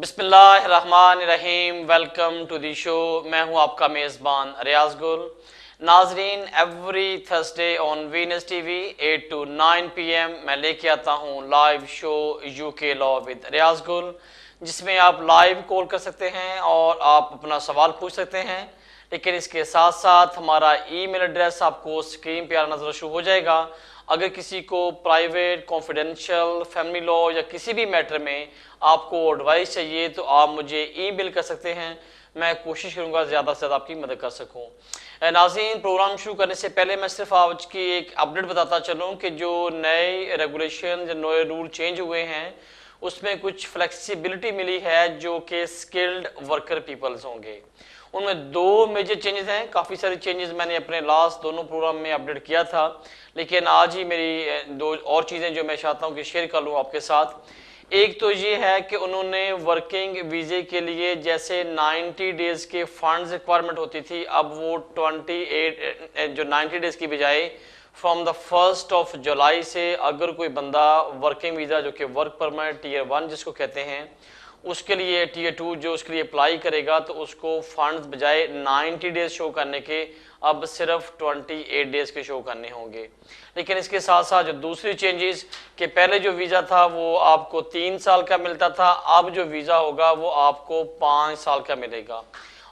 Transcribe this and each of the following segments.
बिस्मिल्लाहिर्रहमानिर्रहीम। Welcome to the show. मैं हूं आपका मेज़बान रियाज गुल। नाजरीन, every Thursday on Venus TV 8 to 9 PM मैं लेके आता हूं live show UK law with Riyaz Gul, जिसमें आप लाइव कॉल कर सकते हैं और आप अपना सवाल पूछ सकते हैं। लेकिन इसके साथ साथ हमारा ईमेल एड्रेस आपको स्क्रीन पे आना नजर शुरू हो जाएगा। अगर किसी को प्राइवेट, कॉन्फिडेंशियल, फैमिली लॉ या किसी भी मैटर में आपको एडवाइस चाहिए तो आप मुझे ईमेल कर सकते हैं। मैं कोशिश करूंगा ज़्यादा से ज़्यादा आपकी मदद कर सकूं। नाज़रीन, प्रोग्राम शुरू करने से पहले मैं सिर्फ आज की एक अपडेट बताता चलूं कि जो नए रेगुलेशन या नए रूल चेंज हुए हैं उसमें कुछ फ्लेक्सिबिलिटी मिली है जो कि स्किल्ड वर्कर पीपल्स होंगे। उनमें दो मेजर चेंजेस हैं। काफ़ी सारे चेंजेस मैंने अपने लास्ट दोनों प्रोग्राम में अपडेट किया था, लेकिन आज ही मेरी दो और चीज़ें जो मैं चाहता हूं कि शेयर कर लूं आपके साथ। एक तो ये है कि उन्होंने वर्किंग वीज़े के लिए जैसे 90 डेज़ के फंड्स रिक्वायरमेंट होती थी, अब वो 28 जो 90 डेज़ की बजाय फ्रॉम द 1st of जुलाई से अगर कोई बंदा वर्किंग वीज़ा जो कि वर्क परमिट टीयर 1 जिसको कहते हैं, उसके लिए टीयर 2 जो उसके लिए अप्लाई करेगा तो उसको फंड्स बजाय 90 डेज शो करने के अब सिर्फ 28 डेज के शो करने होंगे। लेकिन इसके साथ साथ जो दूसरी चेंजेस कि पहले जो वीज़ा था वो आपको 3 साल का मिलता था, अब जो वीज़ा होगा वो आपको 5 साल का मिलेगा,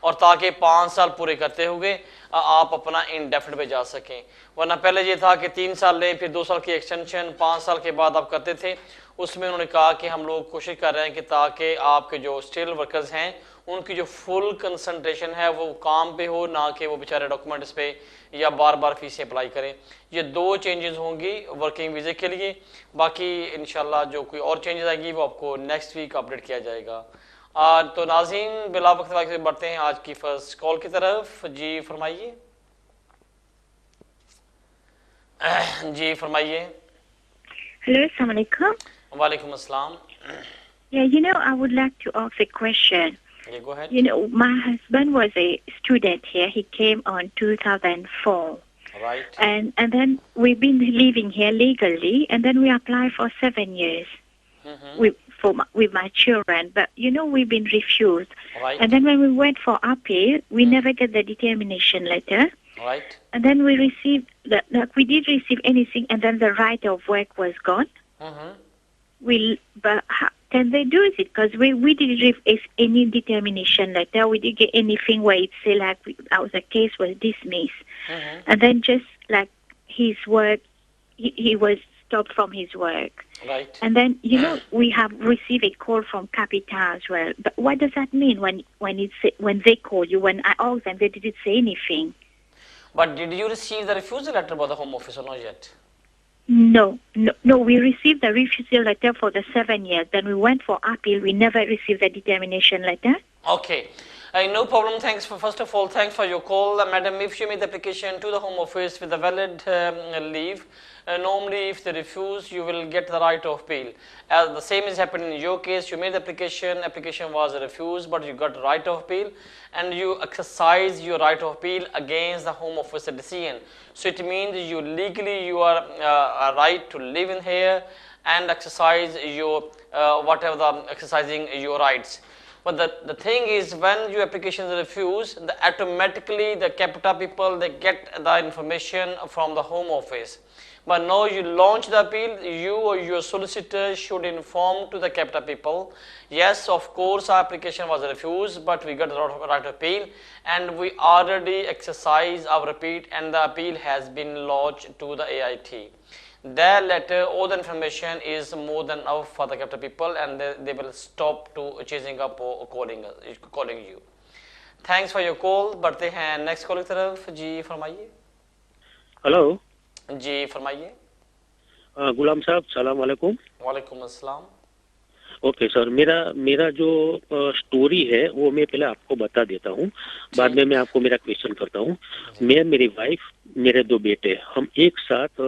और ताकि 5 साल पूरे करते हुए आप अपना इंडेफिनिट पे जा सकें। वरना पहले ये था कि 3 साल लें फिर 2 साल की एक्सटेंशन 5 साल के बाद आप करते थे। उसमें उन्होंने कहा कि हम लोग कोशिश कर रहे हैं कि ताकि आपके जो स्किल वर्कर्स हैं उनकी जो फुल कंसंट्रेशन है वो काम पे हो, ना कि वो बेचारे डॉक्यूमेंट्स पे या बार बार फीसें अप्लाई करें। ये दो चेंजेस होंगी वर्किंग वीज़े के लिए। बाकी इंशाल्लाह जो कोई और चेंजेस आएगी वो आपको नेक्स्ट वीक अपडेट किया जाएगा। तो नाज़रीन, बिला वक्त से बढ़ते हैं आज की फर्स्ट कॉल की तरफ। जी फरमाइए। जी फरमाइए। Hello, Assalamu alaikum. वालेकुम अस्सलाम। Yeah, I would like to ask a question. Yeah, go ahead. My husband was a student here. He came on 2004. Right. And then we've been living here legally, and then we applied for 7 years with my children. But, we've been refused. Right. And then when we went for appeal, we never get the determination letter. Right. And then we received, we did receive anything, and then the right of work was gone. But how can they do it? Because we didn't receive any determination letter. We didn't get anything where it said the case was dismissed. And then just like his work, he was stopped from his work. Right. And then we have received a call from Capita as well. But what does that mean when they call you? When I asked them, they didn't say anything. But did you receive the refusal letter by the Home Office or not yet? No. We received the refusal letter for the 7 years. Then we went for appeal. We never received the determination letter. Okay. No problem. First of all, thanks for your call. Madam, if you made the application to the Home Office with a valid leave, normally if they refuse, you will get the right of appeal. As the same is happening in your case, you made the application was refused, but you got right of appeal, and you exercise your right of appeal against the Home Office decision. So it means you are right to live in here and exercise your exercising your rights. But the thing is, when your application is refused, automatically the Capita people, they get the information from the Home Office. But now you launch the appeal, you or your solicitor should inform to the Capita people, yes, of course our application was refused, but we got the right of appeal, and we already exercised our appeal, and the appeal has been lodged to the AIT. Their letter, all the information is more than enough for the Capita people, and they will stop to chasing up or calling you. Thanks for your call. बढ़ते हैं next call की तरफ। जी फरमाइए। Hello. जी फरमाइए। गुलाम साहब, सलाम वालेकुम। वालेकुम अस्सलाम। ओके सर, मेरा जो स्टोरी है वो मैं पहले आपको बता देता हूँ, बाद में मैं आपको मेरा क्वेश्चन करता हूँ। मैं, मेरी वाइफ, मेरे 2 बेटे, हम एक साथ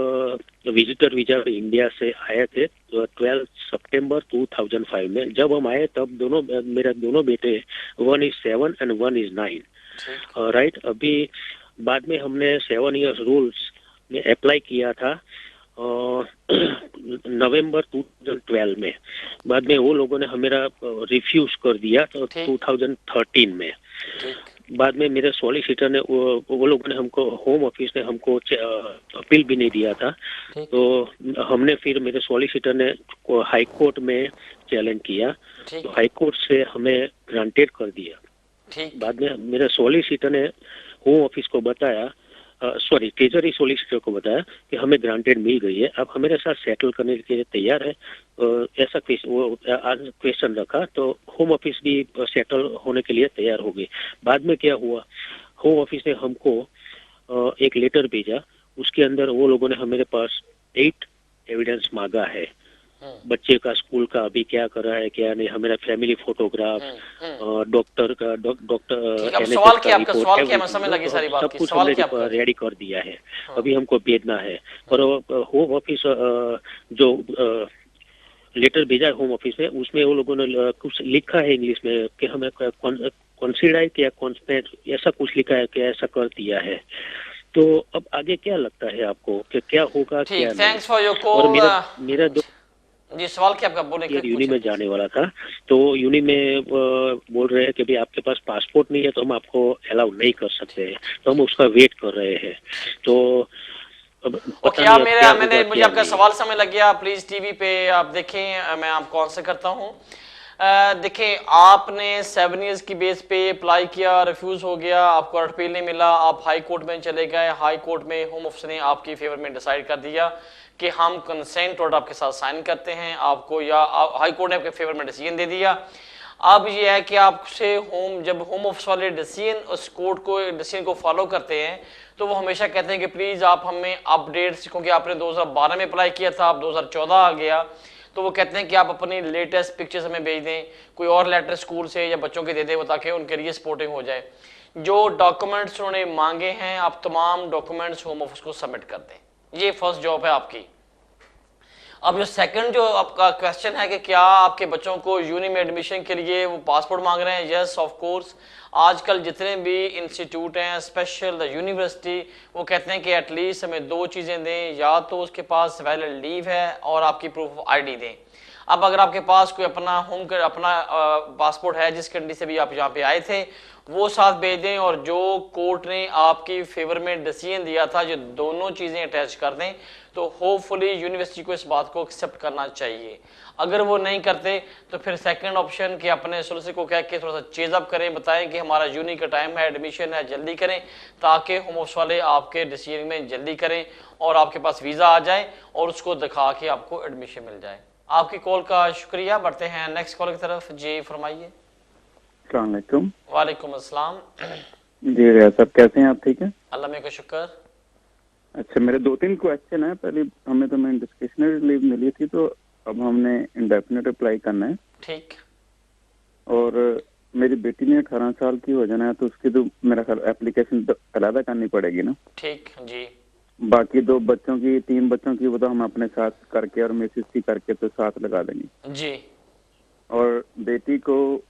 विजिटर वीजा इंडिया से आए थे 12 सितंबर 2005 में। जब हम आए तब मेरे दोनों बेटे, 1 is 7 and 1 is 9, राइट। अभी बाद में हमने 7 years रूल्स में अप्लाई किया था, नवंबर 2012 में। बाद में वो लोगों ने हमेरा रिफ्यूज कर दिया तो ठीक। 2013 में। ठीक बाद में मेरे सॉलिसिटर ने वो लोगों ने हमको, होम ऑफिस ने हमको अपील भी नहीं दिया था। ठीक तो हमने फिर, मेरे सॉलिसिटर ने हाई कोर्ट में चैलेंज किया, ठीक तो हाई कोर्ट से हमें ग्रांटेड कर दिया। ठीक बाद में मेरे सॉलिसिटर ने होम ऑफिस को बताया, सॉरी ट्रेजरी सॉलिसिटर को बताया कि हमें ग्रांटेड मिल गई है, अब हमारे साथ सेटल करने के लिए तैयार है। ऐसा क्वेश्चन रखा तो होम ऑफिस भी सेटल होने के लिए तैयार हो गई। बाद में क्या हुआ, होम ऑफिस ने हमको एक लेटर भेजा, उसके अंदर वो लोगों ने हमारे पास 8 एविडेंस मांगा है। बच्चे का स्कूल का अभी क्या कर रहा है क्या नहीं, हमारा फैमिली फोटोग्राफ, डॉक्टर का डॉक्टर ठीक। अब NHS सवाल का क्या आपका, रिपोर्ट, सवाल क्या, मैं everything, समझ लगी सारी बात सब की, कुछ सवाल हमने क्या आपका? रेडी कर दिया है। अभी हमको भेजना है, पर होम ऑफिस जो लेटर भेजा है होम ऑफिस में, उसमें वो लोगों ने कुछ लिखा है इंग्लिश में कि हमें कंसीडर या कॉन्स्पेक्ट ऐसा कुछ लिखा है कि ऐसा कर दिया है। तो अब आगे क्या लगता है आपको कि क्या होगा क्या ठीक, नहीं? थैंक्स फॉर योर और कॉल। मेरा दो जी, सवाल क्या आपका, बोले ईयर क्या यूनी पूछे में प्लीज। जाने वाला था, तो यूनी में बोल रहे हैं कि भाई आपके पास पासपोर्ट नहीं है तो हम आपको अलाउ नहीं कर सकते हैं, तो हम उसका वेट कर रहे हैं। तो अब ओके, पता आप नहीं अब मेरे क्या मैंने होगा मुझे क्या आपका नहीं। सवाल समझ लग गया। प्लीज टीवी पे आप देखें, मैं आपको आंसर करता हूँ। देखिए, आपने 7 इयर्स की बेस पे अप्लाई किया, रिफ्यूज हो गया, आपको अपील नहीं मिला, आप हाई कोर्ट में चले गए। हाई कोर्ट में होम ऑफिस ने आपकी फेवर में डिसाइड कर दिया कि हम कंसेंट ऑर्डर आपके साथ साइन करते हैं आपको, या हाई कोर्ट ने आपके फेवर में डिसीजन दे दिया। अब ये है कि आपसे जब होम ऑफिस वाले डिसीजन उस कोर्ट को डिसीजन को फॉलो करते हैं, तो वो हमेशा कहते हैं कि प्लीज आप हमें अपडेट्स, क्योंकि आपने 2012 में अप्लाई किया था, अब 2014 आ गया, तो वो कहते हैं कि आप अपनी लेटेस्ट पिक्चर्स हमें भेज दें, कोई और लेटर स्कूल से या बच्चों के दे दें, ताकि उनके लिए सपोर्टिंग हो जाए। जो डॉक्यूमेंट्स उन्होंने मांगे हैं, आप तमाम डॉक्यूमेंट्स होम ऑफिस को सबमिट कर दें। ये फर्स्ट जॉब है आपकी। अब जो सेकंड जो आपका क्वेश्चन है कि क्या आपके बच्चों को यूनी में एडमिशन के लिए वो पासपोर्ट मांग रहे हैं, यस ऑफ कोर्स। आजकल जितने भी इंस्टीट्यूट हैं, स्पेशल यूनिवर्सिटी, वो कहते हैं कि एटलीस्ट हमें 2 चीज़ें दें, या तो उसके पास वैलिड लीव है और आपकी प्रूफ ऑफ आईडी दें। अब अगर आपके पास कोई अपना अपना पासपोर्ट है जिस कंट्री से भी आप यहाँ पे आए थे, वो साथ भेज दें, और जो कोर्ट ने आपकी फेवर में डिसीजन दिया था, जो दोनों चीज़ें अटैच कर दें, तो होपफुली यूनिवर्सिटी को इस बात को एक्सेप्ट करना चाहिए। अगर वो नहीं करते तो फिर सेकंड ऑप्शन कि अपने सोलिसिटर को कह के थोड़ा सा चेज अप करें, बताएं कि हमारा यूनी का टाइम है, एडमिशन है, जल्दी करें, ताकि होम ऑफिस वाले आपके डिसीजन में जल्दी करें और आपके पास वीज़ा आ जाए और उसको दिखा के आपको एडमिशन मिल जाए। आपकी कॉल का शुक्रिया। बढ़ते हैं नेक्स्ट कॉल की तरफ। जी फरमाइए। अस्सलाम वालेकुम। वालेकुम अस्सलाम। जी रियाज साहब, कैसे हैं आप? ठीक है, अल्लाह में का शुक्र। अच्छा मेरे 2-3 क्वेश्चन है। पहले हमें तो मैं डिस्क्रिशनरी लीव मिली थी, तो अब हमने इंडेफिनिट अप्लाई करना है। ठीक। और मेरी बेटी ने 18 साल की हो जाना है, तो उसकी तो मेरा ख्याल एप्लीकेशन तो अलग करनी पड़ेगी ना। ठीक जी। बाकी 2 बच्चों की, 3 बच्चों की वो तो हम अपने साथ करके और मिसेस की करके तो साथ लगा देंगे जी। और बेटी को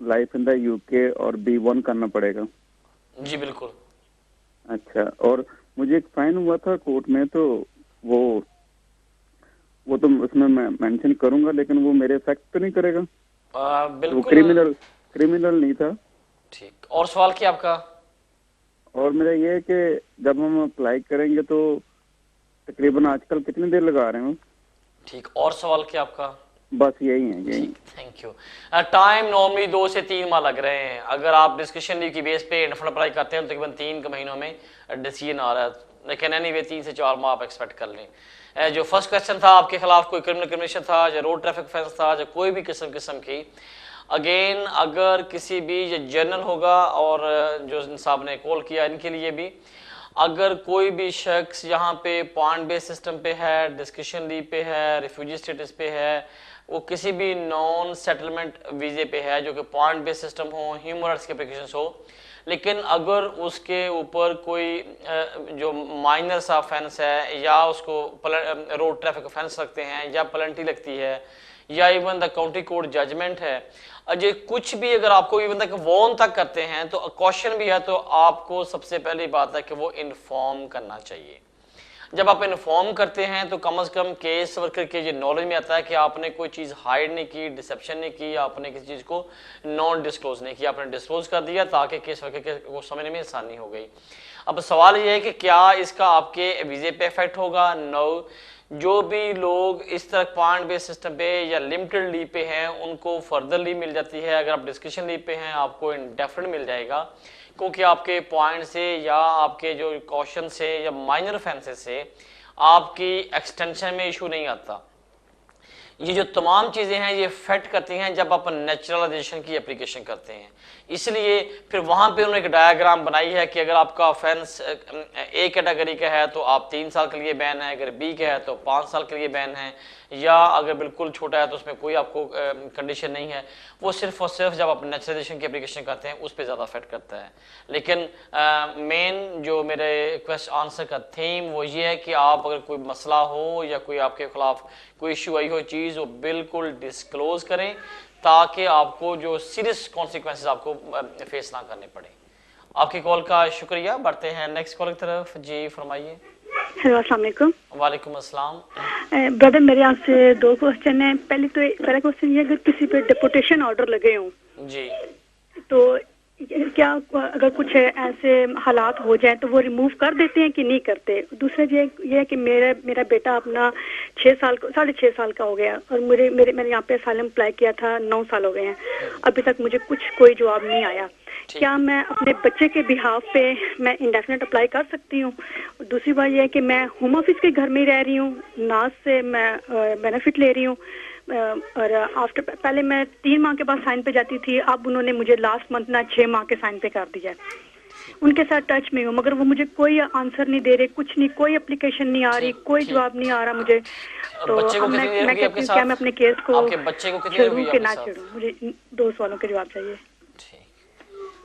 लाइफ इन द यूके और B1 करना पड़ेगा। जी बिल्कुल। अच्छा, और मुझे एक फाइन हुआ था कोर्ट में, तो वो तो उसमें मैं मेंशन करूंगा, लेकिन वो मेरे इफेक्ट तो नहीं करेगा? बिल्कुल। वो क्रिमिनल नहीं था। ठीक, और सवाल क्या आपका? और मेरा ये है कि जब हम अप्लाई करेंगे तो तकरीबन आजकल कितनी देर लगा रहे हैं? ठीक, और सवाल क्या आपका? बस यही है, यही। Thank you. टाइम नॉर्मली 2 से 3 माह लग रहे हैं। अगर आप डिस्कशन लीव की बेस पे इंडेफिनिट अप्लाई करते हैं तो तकरीबन 3 महीनों में डिसीजन आ रहा है, लेकिन एनीवे 3 से 4 माह आप एक्सपेक्ट कर लें। जो फर्स्ट क्वेश्चन था, आपके खिलाफ कोई क्रिमिनल कन्विक्शन था, या रोड ट्रैफिक ऑफेंस था, या कोई भी किस्म की, अगेन अगर किसी भी, ये जनरल होगा और जो साहब ने कॉल किया इनके लिए भी, अगर कोई भी शख्स यहाँ पे पॉइंट बेस सिस्टम पे है, डिस्कशन लीव पे है, रिफ्यूजी स्टेटस पे है, वो किसी भी नॉन सेटलमेंट वीजे पे है, जो कि पॉइंट बेस सिस्टम हो, ह्यूमन राइट्स के एप्लीकेशंस हो, लेकिन अगर उसके ऊपर कोई जो माइनर सा ऑफेंस है, या उसको रोड ट्रैफिक ऑफेंस लगते हैं, या पेनल्टी लगती है, या even the county court judgement है, अजय कुछ भी अगर आपको इवन तक वॉर्न तक करते हैं, तो क्वेश्चन भी है, तो आपको सबसे पहली बात है कि वो इन्फॉर्म करना चाहिए। जब आप इन्फॉर्म करते हैं तो कम से कम केस वर्कर के ये नॉलेज में आता है कि आपने कोई चीज़ हाइड नहीं की, डिसेप्शन नहीं की, आपने किसी चीज़ को नॉन डिस्क्लोज नहीं किया, आपने डिस्क्लोज कर दिया ताकि केस वर्कर के वो समझने में आसानी हो गई। अब सवाल ये है कि क्या इसका आपके वीज़े पे इफेक्ट होगा? नो। जो भी लोग इस तरह पॉइंट बेस्ड सिस्टम पे या लिमिटेड लीव पे हैं उनको फर्दर लीव मिल जाती है। अगर आप डिस्कशन लीव पे हैं आपको इंडेफिनिट मिल जाएगा, क्योंकि आपके पॉइंट से या आपके जो क्वेश्चन से या माइनर ऑफेंसेस से आपकी एक्सटेंशन में इशू नहीं आता। ये जो तमाम चीज़ें हैं ये इफेक्ट करती हैं जब आप नेचुरलाइजेशन की एप्लीकेशन करते हैं। इसलिए फिर वहाँ पे उन्होंने एक डायग्राम बनाई है कि अगर आपका ऑफेंस ए कैटेगरी का है तो आप 3 साल के लिए बैन है, अगर बी का है तो 5 साल के लिए बैन है, या अगर बिल्कुल छोटा है तो उसमें कोई आपको कंडीशन नहीं है। वो सिर्फ और सिर्फ जब आप नेचुरलाइजेशन की एप्लीकेशन करते हैं उस पर ज़्यादा इफेक्ट करता है। लेकिन मेन जो मेरे क्वेश्चन आंसर का थीम वो ये है कि आप अगर कोई मसला हो या कोई आपके खिलाफ कोई इशू आई हो चीज़, वो बिल्कुल डिस्क्लोज करें ताकि आपको जो सीरियस कॉन्सिक्वेंसेस आपको फेस ना करने पड़े। आपकी कॉल का शुक्रिया। बढ़ते हैं नेक्स्ट कॉल की तरफ। जी फरमाइए। हेलो अस्सलाम वालेकुम। वालेकुम अस्सलाम। ब्रदर मेरे यहाँ से 2 क्वेश्चन है। पहला क्वेश्चन ये, अगर किसी पे डिपोटेशन ऑर्डर लगे हों जी तो क्या अगर कुछ ऐसे हालात हो जाए तो वो रिमूव कर देते हैं कि नहीं करते? दूसरा ये है कि मेरा बेटा अपना 6.5 साल का हो गया और मैंने यहाँ पे असाइलम अप्लाई किया था, 9 साल हो गए हैं, अभी तक मुझे कोई जवाब नहीं आया। क्या मैं अपने बच्चे के बिहाफ पे मैं इंडेफिनेट अप्लाई कर सकती हूँ? दूसरी बात यह है कि मैं होम ऑफिस के घर में ही रह रही हूँ, नाज से मैं बेनिफिट ले रही हूँ, और आफ्टर पहले मैं 3 माह के बाद साइन पे जाती थी, अब उन्होंने मुझे लास्ट मंथ ना 6 माह के साइन पे कर दिया। उनके साथ टच में हूँ मगर वो मुझे कोई आंसर नहीं दे रहे, कुछ नहीं, कोई एप्लीकेशन नहीं आ रही, कोई जवाब नहीं आ रहा मुझे। तो अब मैं कहती हूँ क्या मैं अपने केस को छेड़ूं कि ना छेड़ूं? मुझे 2 सवालों के जवाब चाहिए।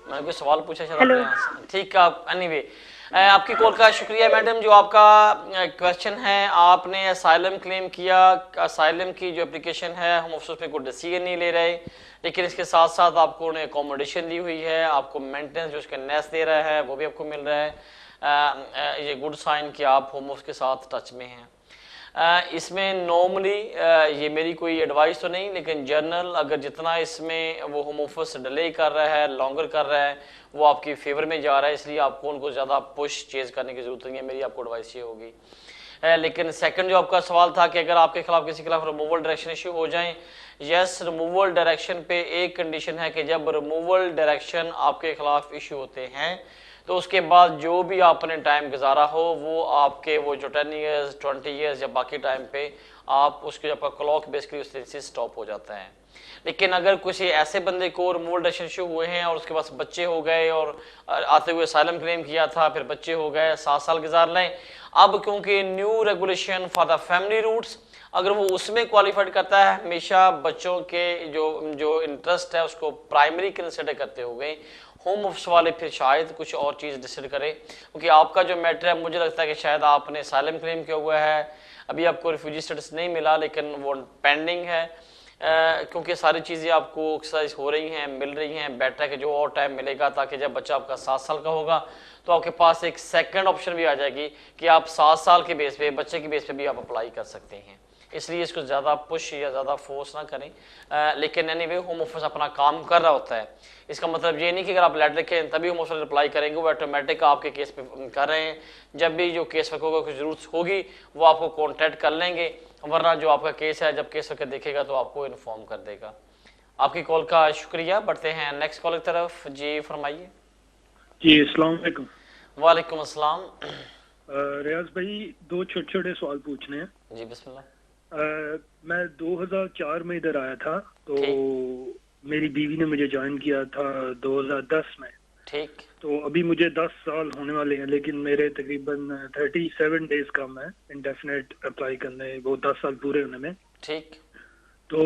मैंने कोई सवाल पूछा शायद। ठीक है, एनीवे आपकी कॉल का शुक्रिया मैडम। जो आपका क्वेश्चन है, आपने असाइलम क्लेम किया, असाइलम की जो एप्लीकेशन है हम ऑफिस में कोई डिसीजन नहीं ले रहे, लेकिन इसके साथ साथ आपको उन्हें अकोमोडेशन दी हुई है, आपको मेंटेनेंस जो उसका नेस दे रहा है वो भी आपको मिल रहा है। ये गुड साइन कि आप होम ऑफिस के साथ टच में हैं। इसमें नॉर्मली ये मेरी कोई एडवाइस तो नहीं, लेकिन जनरल अगर जितना इसमें वो होम ऑफिस डिले कर रहा है, लॉन्गर कर रहा है, वो आपकी फेवर में जा रहा है, इसलिए आपको उनको ज़्यादा पुश चेज करने की ज़रूरत नहीं है। मेरी आपको एडवाइस ये होगी। लेकिन सेकंड जो आपका सवाल था कि अगर आपके खिलाफ किसी के खिलाफ रिमूवल डायरेक्शन इशू हो जाए, यस, रिमूवल डायरेक्शन पे एक कंडीशन है कि जब रिमूवल डायरेक्शन आपके खिलाफ इशू होते हैं तो उसके बाद जो भी आपने टाइम गुजारा हो वो आपके वो जो 10 ईयर्स 20 ईयर्स या बाकी टाइम पे आप उसके आपका क्लॉक बेसिकली उस दिन से स्टॉप हो जाता है। लेकिन अगर किसी ऐसे बंदे को रिमूवल डायरेक्शन इशू हुए हैं और उसके पास बच्चे हो गए और आते हुए असाइलम क्लेम किया था, फिर बच्चे हो गए, 7 साल गुजार लें, अब क्योंकि new regulation for the family routes, अगर वो उसमें क्वालिफाइड करता है, हमेशा बच्चों के जो इंटरेस्ट है उसको प्राइमरी कंसिडर करते हुए होम ऑफिस वाले फिर शायद कुछ और चीज़ डिसाइड करें। क्योंकि आपका जो मैटर है मुझे लगता है कि शायद आपने असाइलम क्लेम किया हुआ है, अभी आपको रिफ्यूजी स्टेटस नहीं मिला, लेकिन वो पेंडिंग है, क्योंकि सारी चीज़ें आपको एक्सरसाइज हो रही हैं, मिल रही हैं। बेटर है कि जो और टाइम मिलेगा ताकि जब बच्चा आपका 7 साल का होगा तो आपके पास एक सेकंड ऑप्शन भी आ जाएगी कि आप 7 साल के बेस पे, बच्चे के बेस पे भी आप अप्लाई कर सकते हैं। इसलिए इसको ज़्यादा पुश या ज़्यादा फोर्स ना करें। लेकिन एनीवे होम ऑफिस अपना काम कर रहा होता है। इसका मतलब ये नहीं कि अगर आप लेटर लिखें तभी होम ऑफिस रिप्लाई करेंगे, वो ऑटोमेटिक आपके केस पे कर रहे हैं। जब भी जो केस वर्कर को कुछ ज़रूरत होगी वो आपको कॉन्टैक्ट कर लेंगे, वरना जो आपका केस है जब केस वर्कर देखेगा तो आपको इन्फॉर्म कर देगा। आपकी कॉल का शुक्रिया। बढ़ते हैं नेक्स्ट कॉल की तरफ। जी फरमाइए। जी अस्सलाम वालेकुम। वालेकुम अस्सलाम। रियाज भाई, 2 छोटे सवाल पूछने हैं। जी बिस्मिल्लाह। मैं 2004 में इधर आया था, तो मेरी बीवी ने मुझे ज्वाइन किया था 2010 में। ठीक। तो अभी मुझे 10 साल होने वाले हैं, लेकिन मेरे तकरीबन 37 डेज कम है इंडेफिनेट अप्लाई करने, वो 10 साल पूरे होने में। ठीक। तो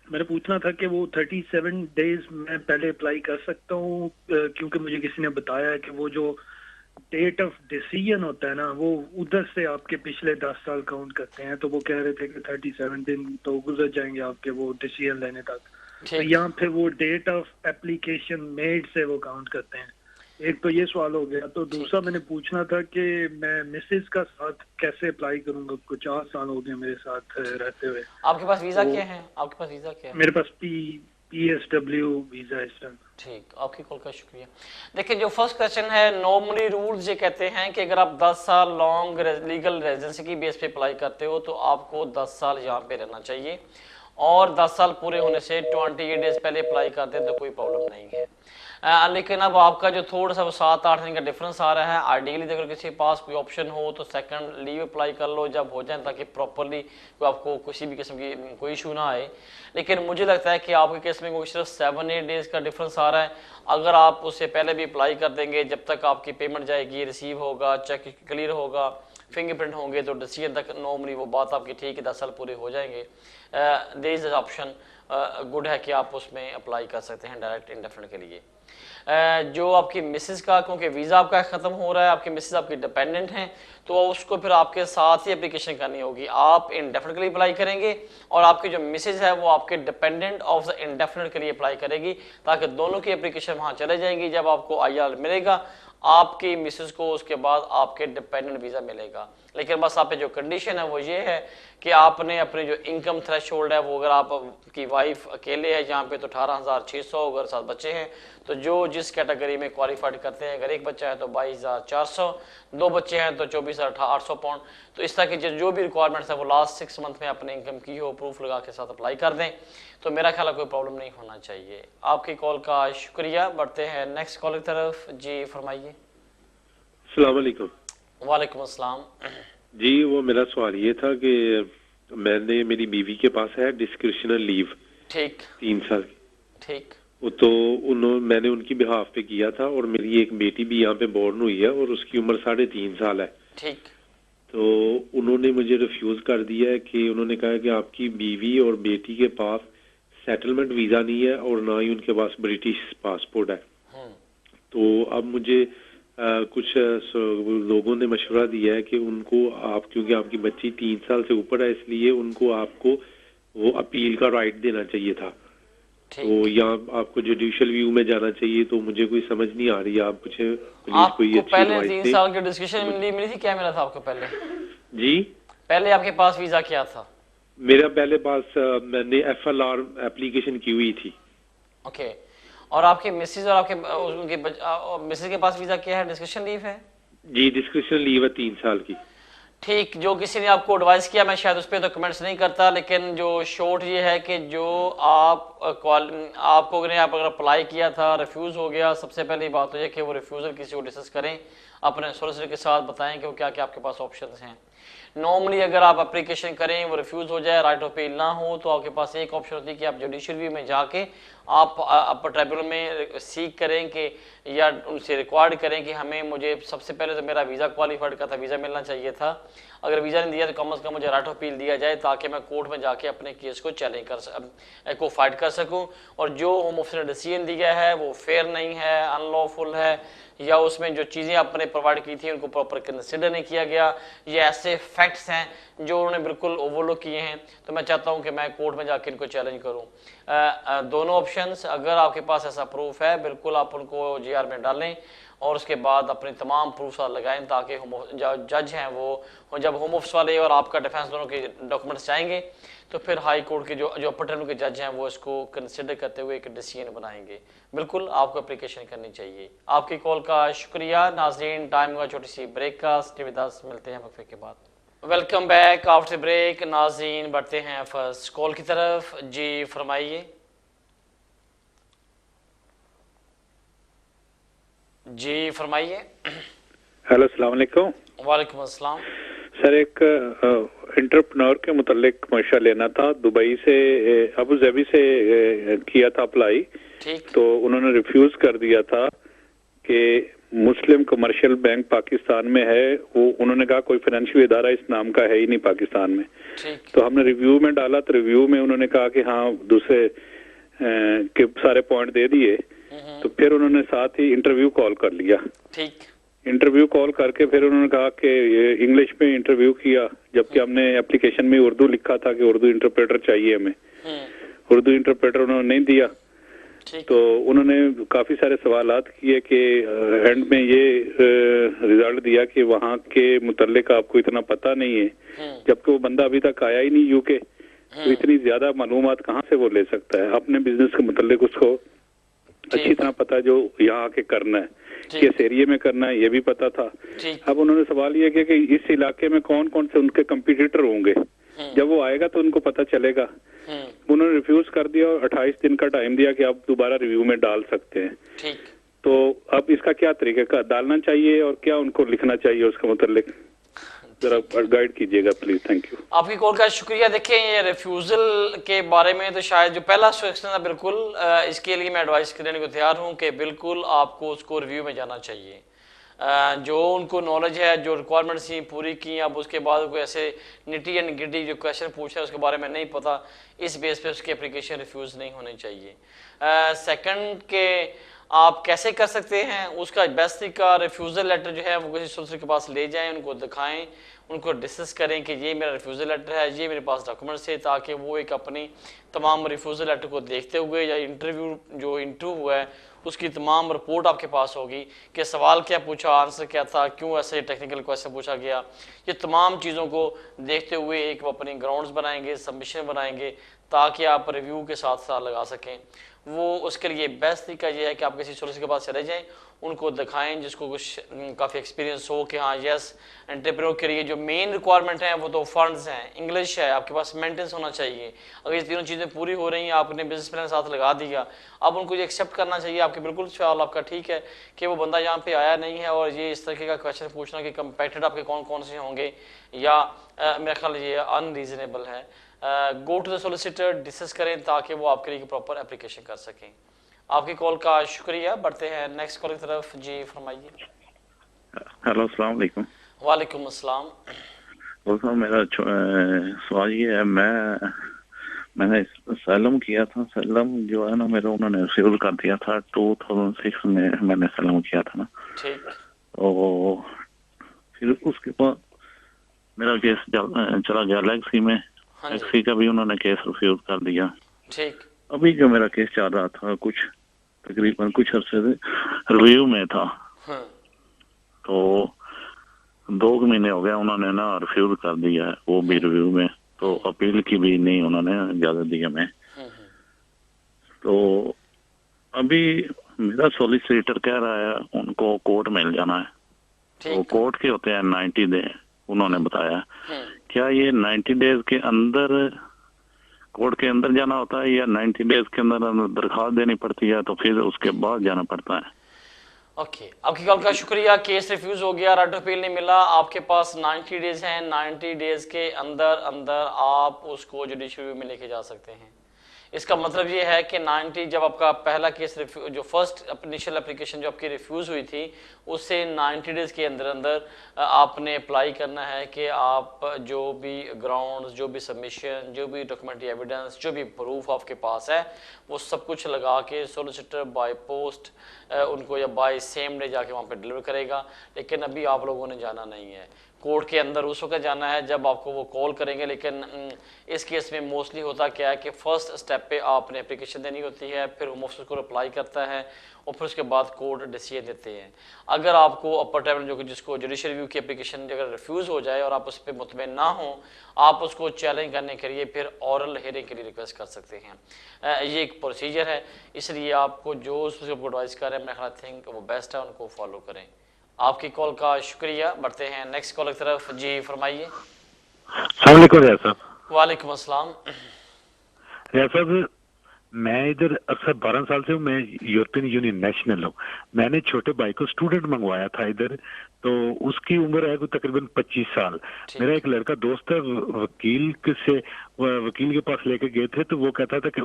मैंने पूछना था कि वो 37 डेज मैं पहले अप्लाई कर सकता हूँ, क्योंकि मुझे किसी ने बताया कि वो जो डेट ऑफ डिसीजन होता है ना, वो उधर से आपके पिछले 10 साल काउंट करते हैं। तो वो कह रहे थे कि 37 दिन तो गुजर जाएंगे आपके वो डिसीजन लेने तक, तो यहाँ फिर वो डेट ऑफ एप्लीकेशन मेड से वो काउंट करते हैं। एक तो ये सवाल हो गया। तो दूसरा मैंने पूछना था कि मैं मिसेस का साथ कैसे अप्लाई करूंगा? कुछ 4 साल हो गए मेरे साथ रहते हुए। आपके पास वीजा क्या है? आपके पास वीजा क्या है? मेरे पास PSW वीजा है सर। ठीक, आपकी कॉल का शुक्रिया। देखिए, जो फर्स्ट क्वेश्चन है, नॉर्मली रूल्स ये कहते हैं कि अगर आप 10 साल लॉन्ग लीगल रेजिडेंसी की बेस पे अप्लाई करते हो तो आपको 10 साल यहाँ पे रहना चाहिए, और 10 साल पूरे होने से 28 डेज पहले अप्लाई करते हैं तो कोई प्रॉब्लम नहीं है। लेकिन अब आपका जो थोड़ा सा 7-8 दिन का डिफरेंस आ रहा है, आइडियली अगर किसी के पास कोई ऑप्शन हो तो सेकंड लीव अप्लाई कर लो जब हो जाए, ताकि प्रॉपरली आपको किसी भी किस्म की कोई इशू ना आए। लेकिन मुझे लगता है कि आपके केस में कोई सिर्फ 7-8 डेज का डिफरेंस आ रहा है। अगर आप उससे पहले भी अप्लाई कर देंगे, जब तक आपकी पेमेंट जाएगी, रिसीव होगा, चेक क्लियर होगा, फिंगरप्रिंट होंगे, तो डिसीजन तक नॉर्मली वो बात आपकी ठीक है, 10 साल पूरे हो जाएंगे। देयर इज ऑप्शन गुड है कि आप उसमें अप्लाई कर सकते हैं डायरेक्ट इंडेफिनिट के लिए। जो आपकी मिसेस का, क्योंकि वीज़ा आपका ख़त्म हो रहा है, आपकी मिसेस आपकी डिपेंडेंट हैं, तो उसको फिर आपके साथ ही एप्लीकेशन करनी होगी। आप इंडेफिनिट के लिए अप्लाई करेंगे और आपकी जो मिसेस है वो आपके डिपेंडेंट ऑफ द इंडेफिनिट के लिए अप्लाई करेगी, ताकि दोनों की एप्लीकेशन वहाँ चले जाएंगी। जब आपको IR मिलेगा, आपकी मिसेस को उसके बाद आपके डिपेंडेंट वीज़ा मिलेगा। लेकिन बस आप पे जो कंडीशन है वो ये है कि आपने अपने जो इनकम थ्रेशोल्ड है वो, अगर आपकी वाइफ अकेले है यहाँ पे तो 18,600, अगर 7 बच्चे हैं तो जो जिस कैटेगरी में क्वालिफाइड करते हैं, अगर एक बच्चा है तो 22,400, 2 बच्चे हैं तो 24,800 पाउंड। तो इस तरह की जो भी रिक्वायरमेंट्स है वो लास्ट 6 मंथ में अपने इनकम की हो, प्रूफ लगा के साथ अप्लाई कर दें, तो मेरा ख्याल है कोई प्रॉब्लम नहीं होना चाहिए। आपकी कॉल का शुक्रिया। बढ़ते हैं नेक्स्ट कॉल की तरफ। जी फरमाइए। अस्सलाम वालेकुम। वालेकुम अस्सलाम। जी, वो मेरा सवाल ये था कि मैंने, मेरी बीवी के पास है डिस्क्रिशनल लीव, ठीक 3 साल की। ठीक। तो मैंने उनकी बिहाफ पे किया था, और मेरी एक बेटी भी यहाँ पे बोर्न हुई है और उसकी उम्र 3.5 साल है। ठीक। तो उन्होंने मुझे रिफ्यूज कर दिया है कि उन्होंने कहा कि आपकी बीवी और बेटी के पास सेटलमेंट वीजा नहीं है और ना ही उनके पास ब्रिटिश पासपोर्ट है। तो अब मुझे कुछ लोगों ने मशवरा दिया है कि उनको आप, क्योंकि आपकी बच्ची 3 साल से ऊपर है, इसलिए उनको आपको वो अपील का राइट देना चाहिए था। तो यहाँ आपको जुडिशियल व्यू में जाना चाहिए। तो मुझे कोई समझ नहीं आ रही, आप कुछ आपको पहले 3 साल की डिस्कशन मिली थी? क्या मिला था आपको पहले? जी, पहले आपके पास वीजा क्या था? मेरा पहले पास मैंने FLR एप्लीकेशन की हुई थी। ओके। और आपके मिसेज और आपके उनके मिसेज के पास वीजा क्या है? डिस्कशन लीव है? जी, डिस्कशन लीव है 3 साल की। ठीक। जो किसी ने आपको एडवाइस किया, मैं शायद उस पर तो कमेंट्स नहीं करता, लेकिन जो शॉर्ट ये है कि जो आपको अगर अप्लाई किया था, रिफ्यूज़ हो गया, सबसे पहली बात तो यह कि वो रिफ्यूज़ल किसी को डिस्कस करें, अपने सोलिसिटर के साथ बताएं कि वो क्या क्या आपके पास ऑप्शंस हैं। नॉर्मली अगर आप एप्लीकेशन करें, वो रिफ्यूज़ हो जाए, राइट ऑफ अपील ना हो, तो आपके पास एक ऑप्शन होती है कि आप जुडिशियल रिव्यू में जाके आप अपर ट्राइब्यूनल में सीख करें कि, या उनसे रिक्वायर्ड करें कि हमें, मुझे सबसे पहले तो मेरा वीज़ा क्वालिफाइड का था, वीज़ा मिलना चाहिए था। अगर वीज़ा नहीं दिया तो कम से कम मुझे राइट ऑफ अपील दिया जाए, ताकि मैं कोर्ट में जाके अपने केस को चैलेंज को फाइट कर सकूं। और जो होम ऑफिस ने डिसीजन दिया है वो फेयर नहीं है, अनलॉफुल है, या उसमें जो चीज़ें आपने प्रोवाइड की थी उनको प्रॉपर कंसिडर नहीं किया गया, ये ऐसे फैक्ट्स हैं जो उन्होंने बिल्कुल ओवरलुक किए हैं। तो मैं चाहता हूं कि मैं कोर्ट में जाकर इनको चैलेंज करूं। दोनों ऑप्शंस, अगर आपके पास ऐसा प्रूफ है, बिल्कुल आप उनको GR में डालें और उसके बाद अपने तमाम प्रूफ लगाएं, ताकि जज हैं वो जब होम ऑफिस वाले और आपका डिफेंस दोनों के डॉक्यूमेंट्स जाएंगे तो फिर हाई कोर्ट के जो अपर ट्राइब्यूनल के जज हैं वो इसको कंसिडर करते हुए एक डिसीजन बनाएंगे। बिल्कुल आपको एप्लीकेशन करनी चाहिए। आपकी कॉल का शुक्रिया। नाज़रीन, टाइम हुआ छोटी सी ब्रेक का, स्टे विद अस, मिलते हैं वक्फे के बाद। Welcome back after break. नाज़रीन, बढ़ते हैं फर्स्ट कॉल की तरफ। जी फरमाइए। जी फरमाइए। हेलो, अस्सलाम वालेकुम। वालेकुम अस्सलाम। सर, एक एंटरप्रेन्योर के मुतालिक मशवरा लेना था। दुबई से, अबू धाबी से किया था अप्लाई, तो उन्होंने रिफ्यूज कर दिया था कि मुस्लिम कमर्शियल बैंक पाकिस्तान में है। वो उन्होंने कहा कोई फाइनेंशियल इदारा इस नाम का है ही नहीं पाकिस्तान में। तो हमने रिव्यू में डाला, तो रिव्यू में उन्होंने कहा कि हाँ दूसरे के सारे पॉइंट दे दिए। तो फिर उन्होंने साथ ही इंटरव्यू कॉल कर लिया। इंटरव्यू कॉल करके फिर उन्होंने कहा कि इंग्लिश में इंटरव्यू किया, जबकि हमने एप्लीकेशन में उर्दू लिखा था कि उर्दू इंटरप्रेटर चाहिए हमें। उर्दू इंटरप्रेटर उन्होंने नहीं दिया। तो उन्होंने काफी सारे सवालात किए कि एंड में ये रिजल्ट दिया कि वहाँ के मुतल्लिक आपको इतना पता नहीं है, जबकि वो बंदा अभी तक आया ही नहीं यूके, तो इतनी ज्यादा मालूमात कहाँ से वो ले सकता है? अपने बिजनेस के मुतल्लिक उसको अच्छी तरह पता है जो यहाँ आके करना है, किस एरिया में करना है, ये भी पता था। अब उन्होंने सवाल ये किया कि इस इलाके में कौन कौन से उनके कंपटीटर होंगे, जब वो आएगा तो उनको पता चलेगा। उन्होंने रिफ्यूज कर दिया और 28 दिन का टाइम दिया कि आप दोबारा रिव्यू में डाल सकते हैं। तो अब इसका क्या तरीका डालना चाहिए और क्या उनको लिखना चाहिए उसके मुतालिक, जरा गाइड कीजिएगा प्लीज। Thank you. आपकी कॉल का शुक्रिया। देखिए ये रिफ्यूज़ल के बारे में तो शायद जो पहला क्वेश्चन था, बिल्कुल इसके लिए मैं एडवाइस करने को तैयार हूँ कि बिल्कुल आपको उसको रिव्यू में जाना चाहिए। जो उनको नॉलेज है, जो रिक्वायरमेंट्स थी पूरी की, अब उसके बाद कोई ऐसे निटी एंड गिटी जो क्वेश्चन पूछ रहे हैं उसके बारे में नहीं पता, इस बेस पे उसकी एप्लीकेशन रिफ्यूज़ नहीं होनी चाहिए। सेकंड के आप कैसे कर सकते हैं, उसका बेस्ट तरीका रिफ्यूज़ल लेटर जो है वो किसी सोल्सिटर के पास ले जाएं, उनको दिखाएं, उनको डिस्कस करें कि ये मेरा रिफ्यूज़ल लेटर है, ये मेरे पास डॉक्यूमेंट्स है, ताकि वो एक अपनी तमाम रिफ्यूज़ल लेटर को देखते हुए या इंटरव्यू हुआ है उसकी तमाम रिपोर्ट आपके पास होगी कि सवाल क्या पूछा, आंसर क्या था, क्यों ऐसे टेक्निकल क्वेश्चन पूछा गया, ये तमाम चीज़ों को देखते हुए एक अपनी ग्राउंड्स बनाएंगे, सबमिशन बनाएंगे, ताकि आप रिव्यू के साथ साथ लगा सकें। वो उसके लिए बेस्ट तरीका ये है कि आप किसी सोल्सिटर के पास चले जाएं, उनको दिखाएं जिसको कुछ काफ़ी एक्सपीरियंस हो कि हाँ यस एंटरप्रेन्योर के लिए जो मेन रिक्वायरमेंट है वो तो फंड्स हैं, इंग्लिश है, आपके पास मेंटेनेंस होना चाहिए। अगर ये तीनों चीज़ें पूरी हो रही हैं, आपने बिजनेस प्लान साथ लगा दिया, अब उनको ये एक्सेप्ट करना चाहिए। आपके बिल्कुल सवाल आपका ठीक है कि वो बंदा यहाँ पे आया नहीं है और ये इस तरीके का क्वेश्चन पूछना कि कंपेटेड आपके कौन कौन से होंगे या मेरा ख्याल ये अनरीजनेबल है। Go to the solicitor, discuss करें ताकि वो आपके लिए प्रॉपर एप्लीकेशन कर सकें। आपकी कॉल का शुक्रिया। बढ़ते हैं नेक्स्ट कॉल की तरफ। जी फरमाइए। हेलो अस्सलाम वालेकुम। वालेकुम अस्सलाम। दोस्तों मेरा सवाल ये है, मैंने सैलम किया था, सैलम जो है ना मेरा उन्होंने रिफ्यूज कर दिया था 2006 में मैंने सैलम किया था ना। ठीक। तो फिर उसके बाद मेरा केस चला गया लेक्सी में, लेक्सी का भी उन्होंने केस रिफ्यूज कर दिया। ठीक। अभी जो मेरा केस चल रहा था कुछ तकरीबन कुछ अर्से से रिव्यू में था, तो 2 महीने हो गया उन्होंने ना रिफ्यूज कर दिया है वो भी रिव्यू में, तो अपील की भी नहीं उन्होंने इजाजत दी हमें। तो अभी मेरा सॉलिसिटर कह रहा है उनको कोर्ट मिल जाना है, तो कोर्ट के होते हैं 90 डे उन्होंने बताया। क्या ये 90 डेज के अंदर कोर्ट के अंदर जाना होता है या 90 डेज के अंदर दरखास्त देनी पड़ती है तो फिर उसके बाद जाना पड़ता है? ओके, आपकी कॉल का शुक्रिया। केस रिफ्यूज हो गया, राइट अपील नहीं मिला, आपके पास 90 डेज हैं, 90 डेज के अंदर अंदर आप उसको जुडिशियल रिव्यू में लेके जा सकते हैं। इसका मतलब ये है कि 90 जब आपका पहला केस जो फर्स्ट इनिशियल एप्लीकेशन जो आपकी रिफ्यूज़ हुई थी उससे 90 डेज़ के अंदर अंदर आपने अप्लाई करना है कि आप जो भी ग्राउंड्स, जो भी सबमिशन, जो भी डॉक्यूमेंट्री एविडेंस, जो भी प्रूफ आपके पास है वो सब कुछ लगा के सोलिसिटर बाय पोस्ट उनको या बाय सेम डे जाके वहाँ पे डिलीवर करेगा। लेकिन अभी आप लोगों ने जाना नहीं है कोर्ट के अंदर, उस वक्त जाना है जब आपको वो कॉल करेंगे। लेकिन इस केस में मोस्टली होता क्या है कि फर्स्ट स्टेप पे आपने एप्लीकेशन देनी होती है, फिर होम ऑफिस को अप्लाई करता है और फिर उसके बाद कोर्ट डिसीजन देते हैं। अगर आपको अपर ट्राइब्यूनल जो कि जिसको जुडिशियल रिव्यू की एप्लीकेशन अगर रिफ्यूज़ हो जाए और आप उस पर मुतमईन ना हो, आप उसको चैलेंज करने के लिए फिर ऑरल हियरिंग के लिए रिक्वेस्ट कर सकते हैं। ये एक प्रोसीजर है, इसलिए आपको जो उसको एडवाइस कर रहे हैं मैं थिंक वो बेस्ट है, उनको फॉलो करें। आपकी कॉल का शुक्रिया। बढ़ते हैं नेक्स्ट कॉल की तरफ। जी फरमाइए। अस्सलाम वालेकुम रियाज साहब। वालेकुम अस्सलाम। रियाज साहब मैं इधर अक्सर 12 साल से हूँ, मैं यूरोपियन यूनियन नेशनल हूँ। मैंने छोटे भाई को स्टूडेंट मंगवाया था इधर, तो उसकी उम्र है तकरीबन 25 साल। मेरा एक लड़का दोस्त है वकील के पास लेके गए थे, तो वो कहता था कि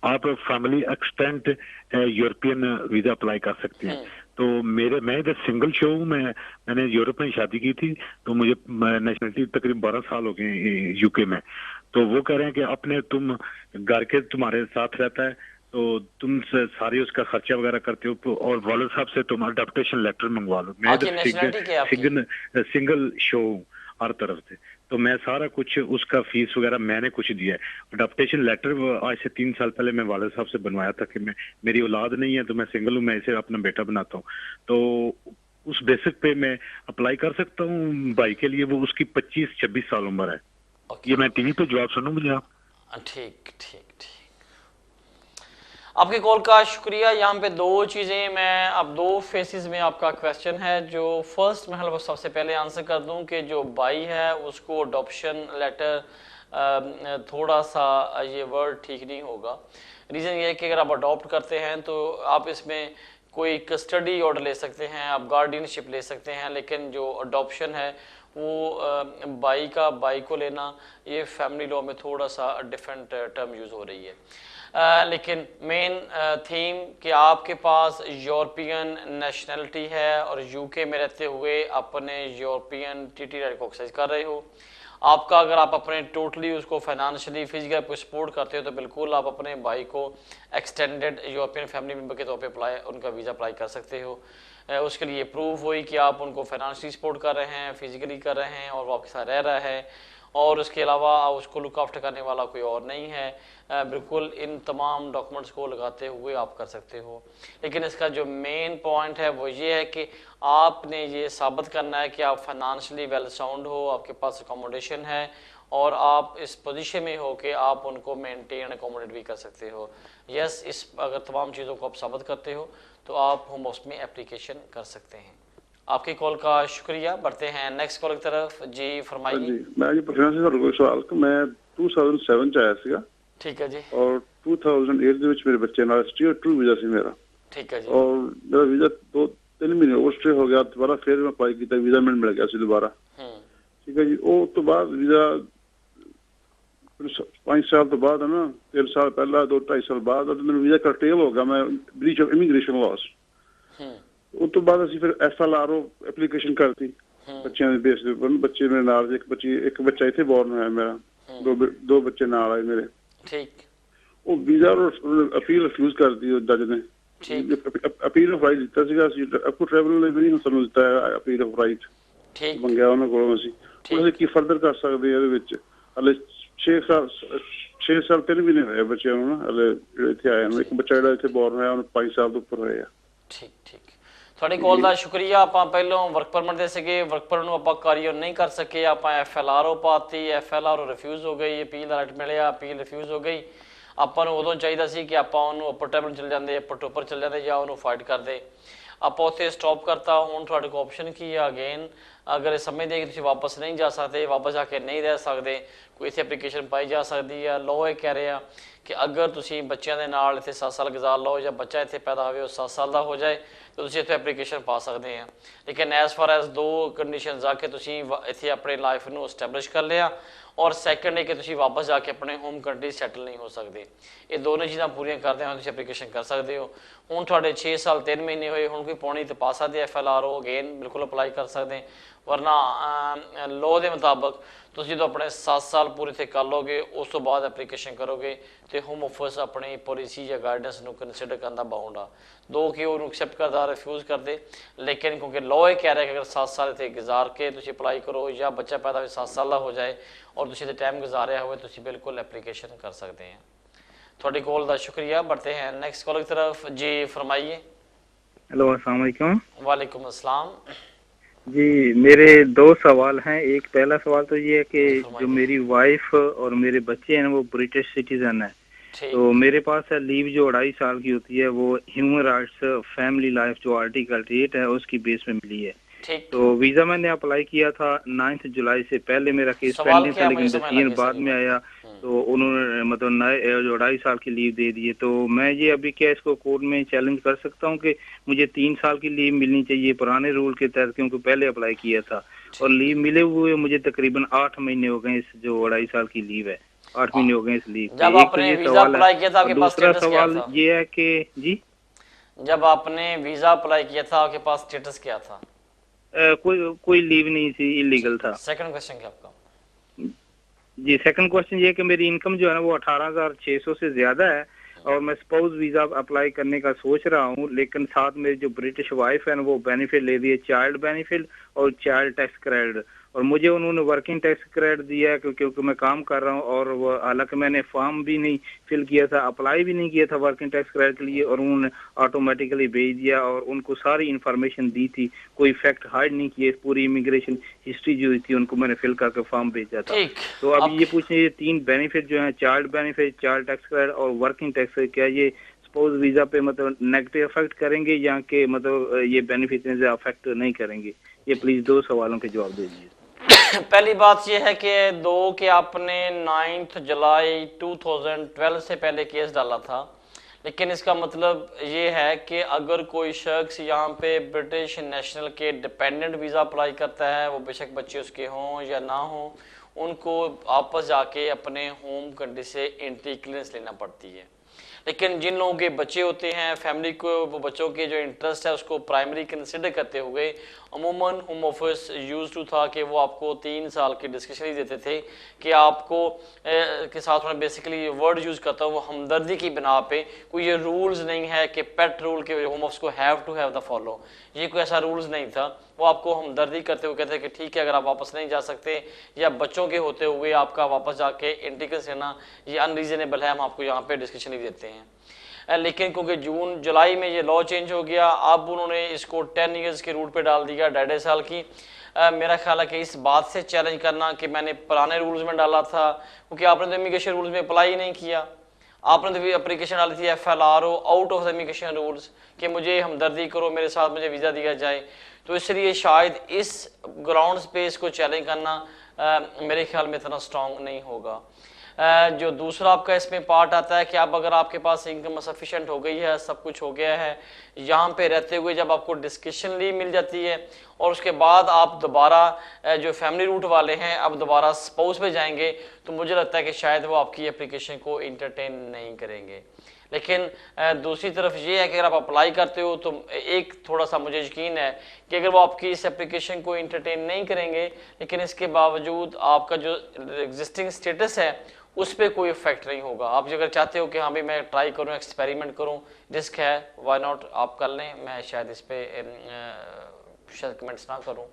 आप family extent European visa apply कर सकते हैं। तो मैं इधर सिंगल शो हूँ, मैंने यूरोप में शादी की थी, तो मुझे नेशनलिटी तकरीबन 12 साल हो गए यूके में। तो वो कह रहे हैं कि अपने तुम घर के तुम्हारे साथ रहता है तो तुम सारी उसका खर्चा वगैरह करते हो और वाले साहब से तुम अडॉप्टेशन लेटर मंगवा लो। मैं इधर सिंगल शो हूँ हर तरफ से, तो मैं सारा कुछ उसका फीस वगैरह मैंने कुछ दिया है। अडॉप्टेशन लेटर आज से 3 साल पहले मैं वालिद साहब से बनवाया था कि मेरी औलाद नहीं है तो मैं सिंगल हूँ, मैं इसे अपना बेटा बनाता हूँ, तो उस बेसिक पे मैं अप्लाई कर सकता हूँ भाई के लिए। वो उसकी 25-26 साल उम्र है। ये मैं टीवी पे जवाब सुनूं मुझे आप? ठीक ठीक ठीक, आपके कॉल का शुक्रिया। यहाँ पे 2 चीज़ें मैं अब 2 फेसेस में आपका क्वेश्चन है। जो फर्स्ट मैं सबसे पहले आंसर कर दूं कि जो भाई है उसको अडॉप्शन लेटर, थोड़ा सा ये वर्ड ठीक नहीं होगा। रीज़न ये है कि अगर आप अडॉप्ट करते हैं तो आप इसमें कोई कस्टडी ऑर्डर ले सकते हैं, आप गार्डियनशिप ले सकते हैं, लेकिन जो अडॉप्शन है वो बाई को लेना, ये फैमिली लॉ में थोड़ा सा डिफरेंट टर्म यूज़ हो रही है। लेकिन मेन थीम कि आपके पास यूरोपियन नेशनलिटी है और यूके में रहते हुए अपने यूरोपियन टीटी राइट को एक्सरसाइज कर रहे हो। आपका अगर आप अपने टोटली उसको फाइनेंशियली फिजिकल को सपोर्ट करते हो तो बिल्कुल आप अपने भाई को एक्सटेंडेड यूरोपियन फैमिली मेम्बर के तौर पे उनका वीज़ा अप्लाई कर सकते हो। उसके लिए प्रूफ हुई कि आप उनको फाइनेंशियली सपोर्ट कर रहे हैं, फिजिकली कर रहे हैं और वो आपके साथ रह रहा है, और उसके अलावा उसको लुक आफ्टर करने वाला कोई और नहीं है। बिल्कुल इन तमाम डॉक्यूमेंट्स को लगाते हुए आप कर सकते हो। लेकिन इसका जो मेन पॉइंट है वो ये है कि आपने ये साबित करना है कि आप फाइनेंशियली वेल साउंड हो, आपके पास अकोमोडेशन है और आप इस पोजीशन में हो कि आप उनको मेंटेन अकोमोडेट भी कर सकते हो। यस, इस अगर तमाम चीज़ों को आप साबित करते हो तो आप होम ऑफिस में एप्लीकेशन कर सकते हैं। आपकी कॉल का शुक्रिया। बढ़ते हैं नेक्स्ट कॉल की तरफ। जी फरमाइए। जी मैं जी पूछना ਸੀ ਤੁਹਾਨੂੰ ਸਵਾਲ ਕਿ ਮੈਂ 2007 ਚ ਆਇਆ ਸੀਗਾ। ठीक है जी। और 2008 ਦੇ ਵਿੱਚ ਮੇਰੇ ਬੱਚੇ ਨਾਲ ਸਟੇਅਰ 2 ਵੀਜ਼ਾ ਸੀ ਮੇਰਾ। ठीक है जी। और मेरा वीजा 2-3 महीने और स्टे हो गया, दोबारा फिर मैं अप्लाई किया, वीजा मैंने मिल गया ਸੀ दोबारा। ठीक है जी। ਉਹ ਤੋਂ ਬਾਅਦ ਵੀਜ਼ਾ 5 ਸਾਲ ਤੋਂ ਬਾਅਦ है ना 3 साल पहला 2-2.5 साल बाद ਮੈਨੂੰ ਵੀਜ਼ਾ ਕਰਟੇਲ ਹੋ ਗਿਆ, ਮੈਂ ਬ੍ਰੀਚ ਆਫ ਇਮੀਗ੍ਰੇਸ਼ਨ ਲਾਸ। ਉਸ ਤੋਂ ਬਾਅਦ ਅਸੀਂ ਫਿਰ FLRO ਐਪਲੀਕੇਸ਼ਨ ਕਰਤੀ ਬੱਚਿਆਂ ਦੇ ਬੇਸ ਦੇ ਉੱਪਰ। ਬੱਚੇ ਮੇਰੇ ਨਾਲ ਇੱਕ ਬੱਚਾ ਇੱਥੇ ਬੋਰਨ ਹੋਇਆ ਮੇਰਾ, ਦੋ ਬੱਚੇ ਨਾਲ ਆਏ ਮੇਰੇ। ठीक। ਉਹ ਵੀਜ਼ਾ ਅਪੀਲ ਰਿਫਿਊਜ਼ ਕਰਦੀ ਉਹ ਜੱਜ ਨੇ। ਅਪੀਲ ਆਫ ਰਾਈਟ ਦਿੱਤਾ ਸੀਗਾ ਅਸੀਂ, ਆਪਕੋ ਟਰੈਵਲ ਲਈ ਵੀ ਨਹੀਂ ਸਾਨੂੰ ਦਿੱਤਾ ਹੈ ਅਪੀਲ ਆਫ ਰਾਈਟ। ਠੀਕ। ਮੰਗਿਆ ਉਹਨਾਂ ਕੋਲੋਂ ਅਸੀਂ। ਅਸੀਂ ਕੀ ਫਰਦਰ ਕਰ ਸਕਦੇ ਹਾਂ ਇਹਦੇ ਵਿੱਚ? ਹਲੇ 6 ਸਾਲ 3 ਮਹੀਨੇ ਹੋਏ ਬੱਚਿਆਂ ਨੂੰ ਨਾ, ਹਲੇ ਜਿਹੜੇ ਇੱਥੇ ਆਏ ਨੂੰ। ਇੱਕ ਬੱਚਾ ਜਿਹੜਾ ਇੱਥੇ ਬੋਰਨ ਹੋਇਆ ਉਹਨੂੰ 5 ਸਾਲ ਤੋਂ ਉੱਪਰ ਹੋਏ ਆ। ਠੀਕ ਠੀਕ, ਤੁਹਾਡੀ ਕਾਲ ਦਾ ਸ਼ੁਕਰੀਆ। ਆਪਾਂ ਪਹਿਲਾਂ ਵਰਕ ਪਰਮਿਟ ਦੇ ਸੀਗੇ, ਵਰਕ ਪਰਮਿਟ ਨੂੰ ਆਪਾਂ ਕਾਰਜ ਨਹੀਂ ਕਰ ਸਕੇ, ਆਪਾਂ FLRO ਪਾਤੀ, FLRO ਰਿਫਿਊਜ਼ ਹੋ ਗਈ, ਅਪੀਲ ਦਾ ਰਾਈਟ ਮਿਲਿਆ, ਅਪੀਲ ਰਿਫਿਊਜ਼ ਹੋ ਗਈ। ਆਪਾਂ ਨੂੰ ਉਦੋਂ ਚਾਹੀਦਾ ਸੀ ਕਿ ਆਪਾਂ ਉਹਨੂੰ ਅਪਰ ਟ੍ਰਿਬਿਊਨਲ ਚਲੇ ਜਾਂਦੇ, ਅਪਰ ਟੋਪਰ ਚਲੇ ਜਾਂਦੇ ਜਾਂ ਉਹਨੂੰ ਫਾਈਟ ਕਰਦੇ। ਆਪਾਂ ਉੱਥੇ ਸਟਾਪ ਕਰਤਾ। ਹੁਣ ਤੁਹਾਡੇ ਕੋਲ ਆਪਸ਼ਨ ਕੀ ਹੈ? ਅਗੇਨ ਅਗਰ ਸਮਝਦੇ ਕਿ ਤੁਸੀਂ ਵਾਪਸ ਨਹੀਂ ਜਾ ਸਕਦੇ, ਵਾਪਸ ਜਾ ਕੇ ਨਹੀਂ ਰਹਿ ਸਕਦੇ, ਕੋਈ ਇੱਥੇ ਐਪਲੀਕੇਸ਼ਨ ਪਾਈ ਜਾ ਸਕਦੀ ਹੈ। ਲੋ ਇਹ ਕਹਿ ਰਿਹਾ ਕਿ ਅਗਰ ਤੁਸੀਂ ਬੱਚਿਆਂ ਦੇ ਨਾਲ ਇੱਥੇ 7 ਸਾਲ ਗੁਜ਼ਾਰ ਲਓ ਜਾਂ ਬੱਚਾ ਇੱਥੇ ਪੈਦਾ ਹੋਵੇ ਉਹ 7 ਸਾਲ ਦਾ ਹੋ ਜਾਏ ਤਾਂ ਤੁਸੀਂ ਇੱਥੇ ਐਪਲੀਕੇਸ਼ਨ ਪਾ ਸਕਦੇ ਆ। ਲੇਕਿਨ ਐਜ਼ ਫਾਰ ਐਜ਼ 2 ਕੰਡੀਸ਼ਨਸ ਆ ਕਿ ਤੁਸੀਂ ਇੱਥੇ ਆਪਣੇ ਲਾਈਫ ਨੂੰ ਐਸਟੈਬਲਿਸ਼ ਕਰ ਲਿਆ ਔਰ ਸੈਕੰਡ ਹੈ ਕਿ ਤੁਸੀਂ ਵਾਪਸ ਜਾ ਕੇ ਆਪਣੇ ਹੋਮ ਕੰਟਰੀ ਸੈਟਲ ਨਹੀਂ ਹੋ ਸਕਦੇ। ਇਹ ਦੋਨੋਂ ਚੀਜ਼ਾਂ ਪੂਰੀਆਂ ਕਰਦੇ ਹੋਏ ਤੁਸੀਂ ਐਪਲੀਕੇਸ਼ਨ ਕਰ ਸਕਦੇ ਹੋ। ਹੁਣ ਤੁਹਾਡੇ 6 ਸਾਲ 3 ਮਹੀਨੇ ਹੋਏ, ਹੁਣ ਕੋਈ ਪਾਉਣੀ ਤਾਂ ਪਾ ਸਕਦੇ FLRO ਅਗੇਨ ਬਿਲਕੁਲ ਅਪਲਾਈ ਕਰ ਸਕਦੇ। ਵਰਨਾ ਲੋ ਦੇ ਮੁਤਾਬਕ ਤੁਸੀਂ ਜਦੋਂ ਆਪਣੇ 7 ਸਾਲ ਪੂਰੇ ਇੱਥੇ ਕਰ ਲਓਗੇ ਉਸ ਤੋਂ ਬਾਅਦ ਐਪਲੀਕੇਸ਼ਨ ਕਰੋਗੇ ਤੇ ਹੋਮ ਆਫਿਸ ਆਪਣੀ ਪੋਲਿਸੀ ਜਾਂ ਗਾਈਡੈਂਸ ਨੂੰ ਕੰਸੀਡਰ ਕਰਨ ਦਾ ਬਾਉਂਡ ਆ। 2 ਕਿ ਉਹਨੂੰ ਐਕਸੈਪਟ ਕਰਦਾ, ਰਿਫਿਊਜ਼ ਕਰਦੇ। ਲੇਕਿਨ ਕਿਉਂਕਿ ਲੋ ਇਹ ਕਹਿ ਰਿਹਾ ਕਿ ਅਗਰ 7 ਸਾਲ ਇੱਥੇ ਗੁਜ਼ਾਰ ਕੇ ਤੁਸੀਂ ਅਪਲਾਈ ਕਰੋ ਜਾਂ ਬੱਚਾ ਪੈਦਾ ਹੋਵੇ 7 ਸਾਲ ਦਾ ਹੋ ਜਾਏ ਔਰ ਤੁਸੀਂ ਇੱਥੇ ਟਾਈਮ ਗੁਜ਼ਾਰਿਆ ਹੋਵੇ ਤੁਸੀਂ ਬਿਲकुल एप्लीकेशन कर सकते हैं। थोड़ी कॉल का शुक्रिया। बढ़ते हैं नेक्स्ट कॉल की तरफ। जी फरमाइए। हेलो अस्सलाम वालेकुम। वालेकुम अस्सलाम। जी मेरे 2 सवाल हैं। एक पहला सवाल तो ये है कि जो मेरी वाइफ और मेरे बच्चे हैं वो ब्रिटिश सिटीजन है, तो मेरे पास है लीव जो 2.5 साल की होती है वो ह्यूमन राइट्स फैमिली लाइफ जो आर्टिकल 8 है उसकी बेस में मिली है। तो वीजा मैंने अप्लाई किया था 9 जुलाई से पहले मेरा केस पेंडिंग था, लेकिन डिसीजन बाद में आया तो उन्होंने मतलब नए जो 2.5 साल की लीव दे दिए। तो मैं ये अभी क्या इसको कोर्ट में चैलेंज कर सकता हूँ कि मुझे 3 साल की लीव मिलनी चाहिए पुराने रूल के तहत, क्योंकि पहले अप्लाई किया था और लीव मिले हुए मुझे तकरीबन 8 महीने हो गए इस जो 2.5 साल की लीव है, 8 महीने हो गए इस लीव। जब आपने वीजा अप्लाई किया था आपके पास दूसरा सवाल ये है कि जी जब आपने वीजा अप्लाई किया था आपके पास स्टेटस क्या था? कोई लीव नहीं थी, इलीगल था। सेकंड क्वेश्चन क्या आपका? जी सेकंड क्वेश्चन ये है कि मेरी इनकम जो है ना वो 18,600 से ज्यादा है और मैं स्पाउस वीजा अप्लाई करने का सोच रहा हूँ, लेकिन साथ में जो ब्रिटिश वाइफ है ना वो बेनिफिट ले रही है, चाइल्ड बेनिफिट और चाइल्ड टैक्स क्रेडिट। और मुझे उन्होंने वर्किंग टैक्स क्रेडिट दिया है क्योंकि मैं काम कर रहा हूँ, और वो हालांकि मैंने फॉर्म भी नहीं फिल किया था, अप्लाई भी नहीं किया था वर्किंग टैक्स क्रेडिट के लिए, और उन्होंने ऑटोमेटिकली भेज दिया और उनको सारी इन्फॉर्मेशन दी थी, कोई फैक्ट हाइड नहीं किए, पूरी इमिग्रेशन हिस्ट्री जो थी उनको मैंने फिल करके फॉर्म भेजा था। तो अब ये पूछे, ये 3 बेनिफिट जो है, child benefit, child tax credit और वर्किंग टैक्स, क्या ये स्पाउस वीजा पे मतलब नेगेटिव इफेक्ट करेंगे या कि मतलब ये बेनिफिट से अफेक्ट नहीं करेंगे? ये प्लीज 2 सवालों के जवाब दीजिए। पहली बात यह है कि आपने 9 जुलाई 2012 से पहले केस डाला था, लेकिन इसका मतलब ये है कि अगर कोई शख्स यहाँ पे ब्रिटिश नेशनल के डिपेंडेंट वीज़ा अप्लाई करता है, वो बेशक बच्चे उसके हों या ना हों, उनको वापस जाके अपने होम कंट्री से एंट्री क्लियरेंस लेना पड़ती है। लेकिन जिन लोगों के बच्चे होते हैं, फैमिली को वो बच्चों के जो इंटरेस्ट है उसको प्राइमरी कंसिडर करते हुए अमूमन होम ऑफिस यूज टू था कि वो आपको 3 साल की डिस्कशन देते थे कि आपको के साथ में बेसिकली वर्ड यूज़ करता हूँ वो हमदर्दी की बिना पे, कोई ये रूल्स नहीं है कि पेट रूल के होम ऑफिस को have to have the follow, ये कोई ऐसा रूल्स नहीं था। वो आपको हमदर्दी करते हुए कहते हैं कि ठीक है, अगर आप वापस नहीं जा सकते या बच्चों के होते हुए आपका वापस जाके एंट्री लेना ये अनरीजनेबल है, हम आपको यहाँ पे डिस्कशन देते हैं। लेकिन क्योंकि जून जुलाई में ये लॉ चेंज हो गया, अब उन्होंने इसको 10 इयर्स के रूट पे डाल दिया, 1.5 साल की। मेरा ख्याल है कि इस बात से चैलेंज करना कि मैंने पुराने रूल्स में डाला था, क्योंकि आपने तो इमिग्रेशन रूल्स में अप्लाई नहीं किया, आपने तो भी एप्लीकेशन डाली थी FLRO out of the immigration rules कि मुझे हमदर्दी करो, मेरे साथ मुझे वीज़ा दिया जाए। तो इसलिए शायद इस ग्राउंड्स पे इसको चैलेंज करना मेरे ख्याल में इतना स्ट्रॉन्ग नहीं होगा। जो दूसरा आपका इसमें पार्ट आता है कि अब अगर आपके पास इनकम सफिशिएंट हो गई है, सब कुछ हो गया है, यहाँ पे रहते हुए जब आपको डिस्कशन लीव मिल जाती है और उसके बाद आप दोबारा जो फैमिली रूट वाले हैं अब दोबारा स्पाउस पे जाएंगे, तो मुझे लगता है कि शायद वो आपकी एप्लीकेशन को इंटरटेन नहीं करेंगे। लेकिन दूसरी तरफ ये है कि अगर आप अप्लाई करते हो तो एक थोड़ा सा मुझे यकीन है कि अगर वो आपकी इस एप्लीकेशन को इंटरटेन नहीं करेंगे, लेकिन इसके बावजूद आपका जो एग्जिस्टिंग स्टेटस है उस पर कोई इफेक्ट नहीं होगा। आप अगर चाहते हो कि हाँ भाई मैं ट्राई करूँ, एक्सपेरिमेंट करूँ, रिस्क है, वाई नॉट, आप कर लें, मैं शायद इस पर शायद कमेंट्स ना करूँ।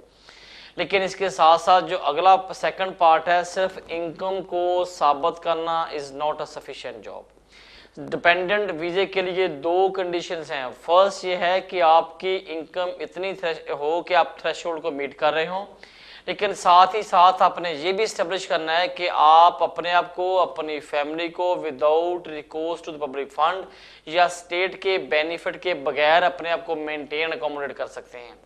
लेकिन इसके साथ साथ जो अगला सेकंड पार्ट है, सिर्फ इनकम को साबित करना is not a sufficient job. Dependent वीज़े के लिए 2 कंडीशंस हैं। फर्स्ट ये है कि आपकी इनकम इतनी हो कि आप थ्रेशोल्ड को मीट कर रहे हो, लेकिन साथ ही साथ आपने ये भी इस्टेब्लिश करना है कि आप अपने आप को, अपनी फैमिली को without recourse to the public fund या स्टेट के बेनिफिट के बगैर अपने आप को मेंटेन अकोमोडेट कर सकते हैं।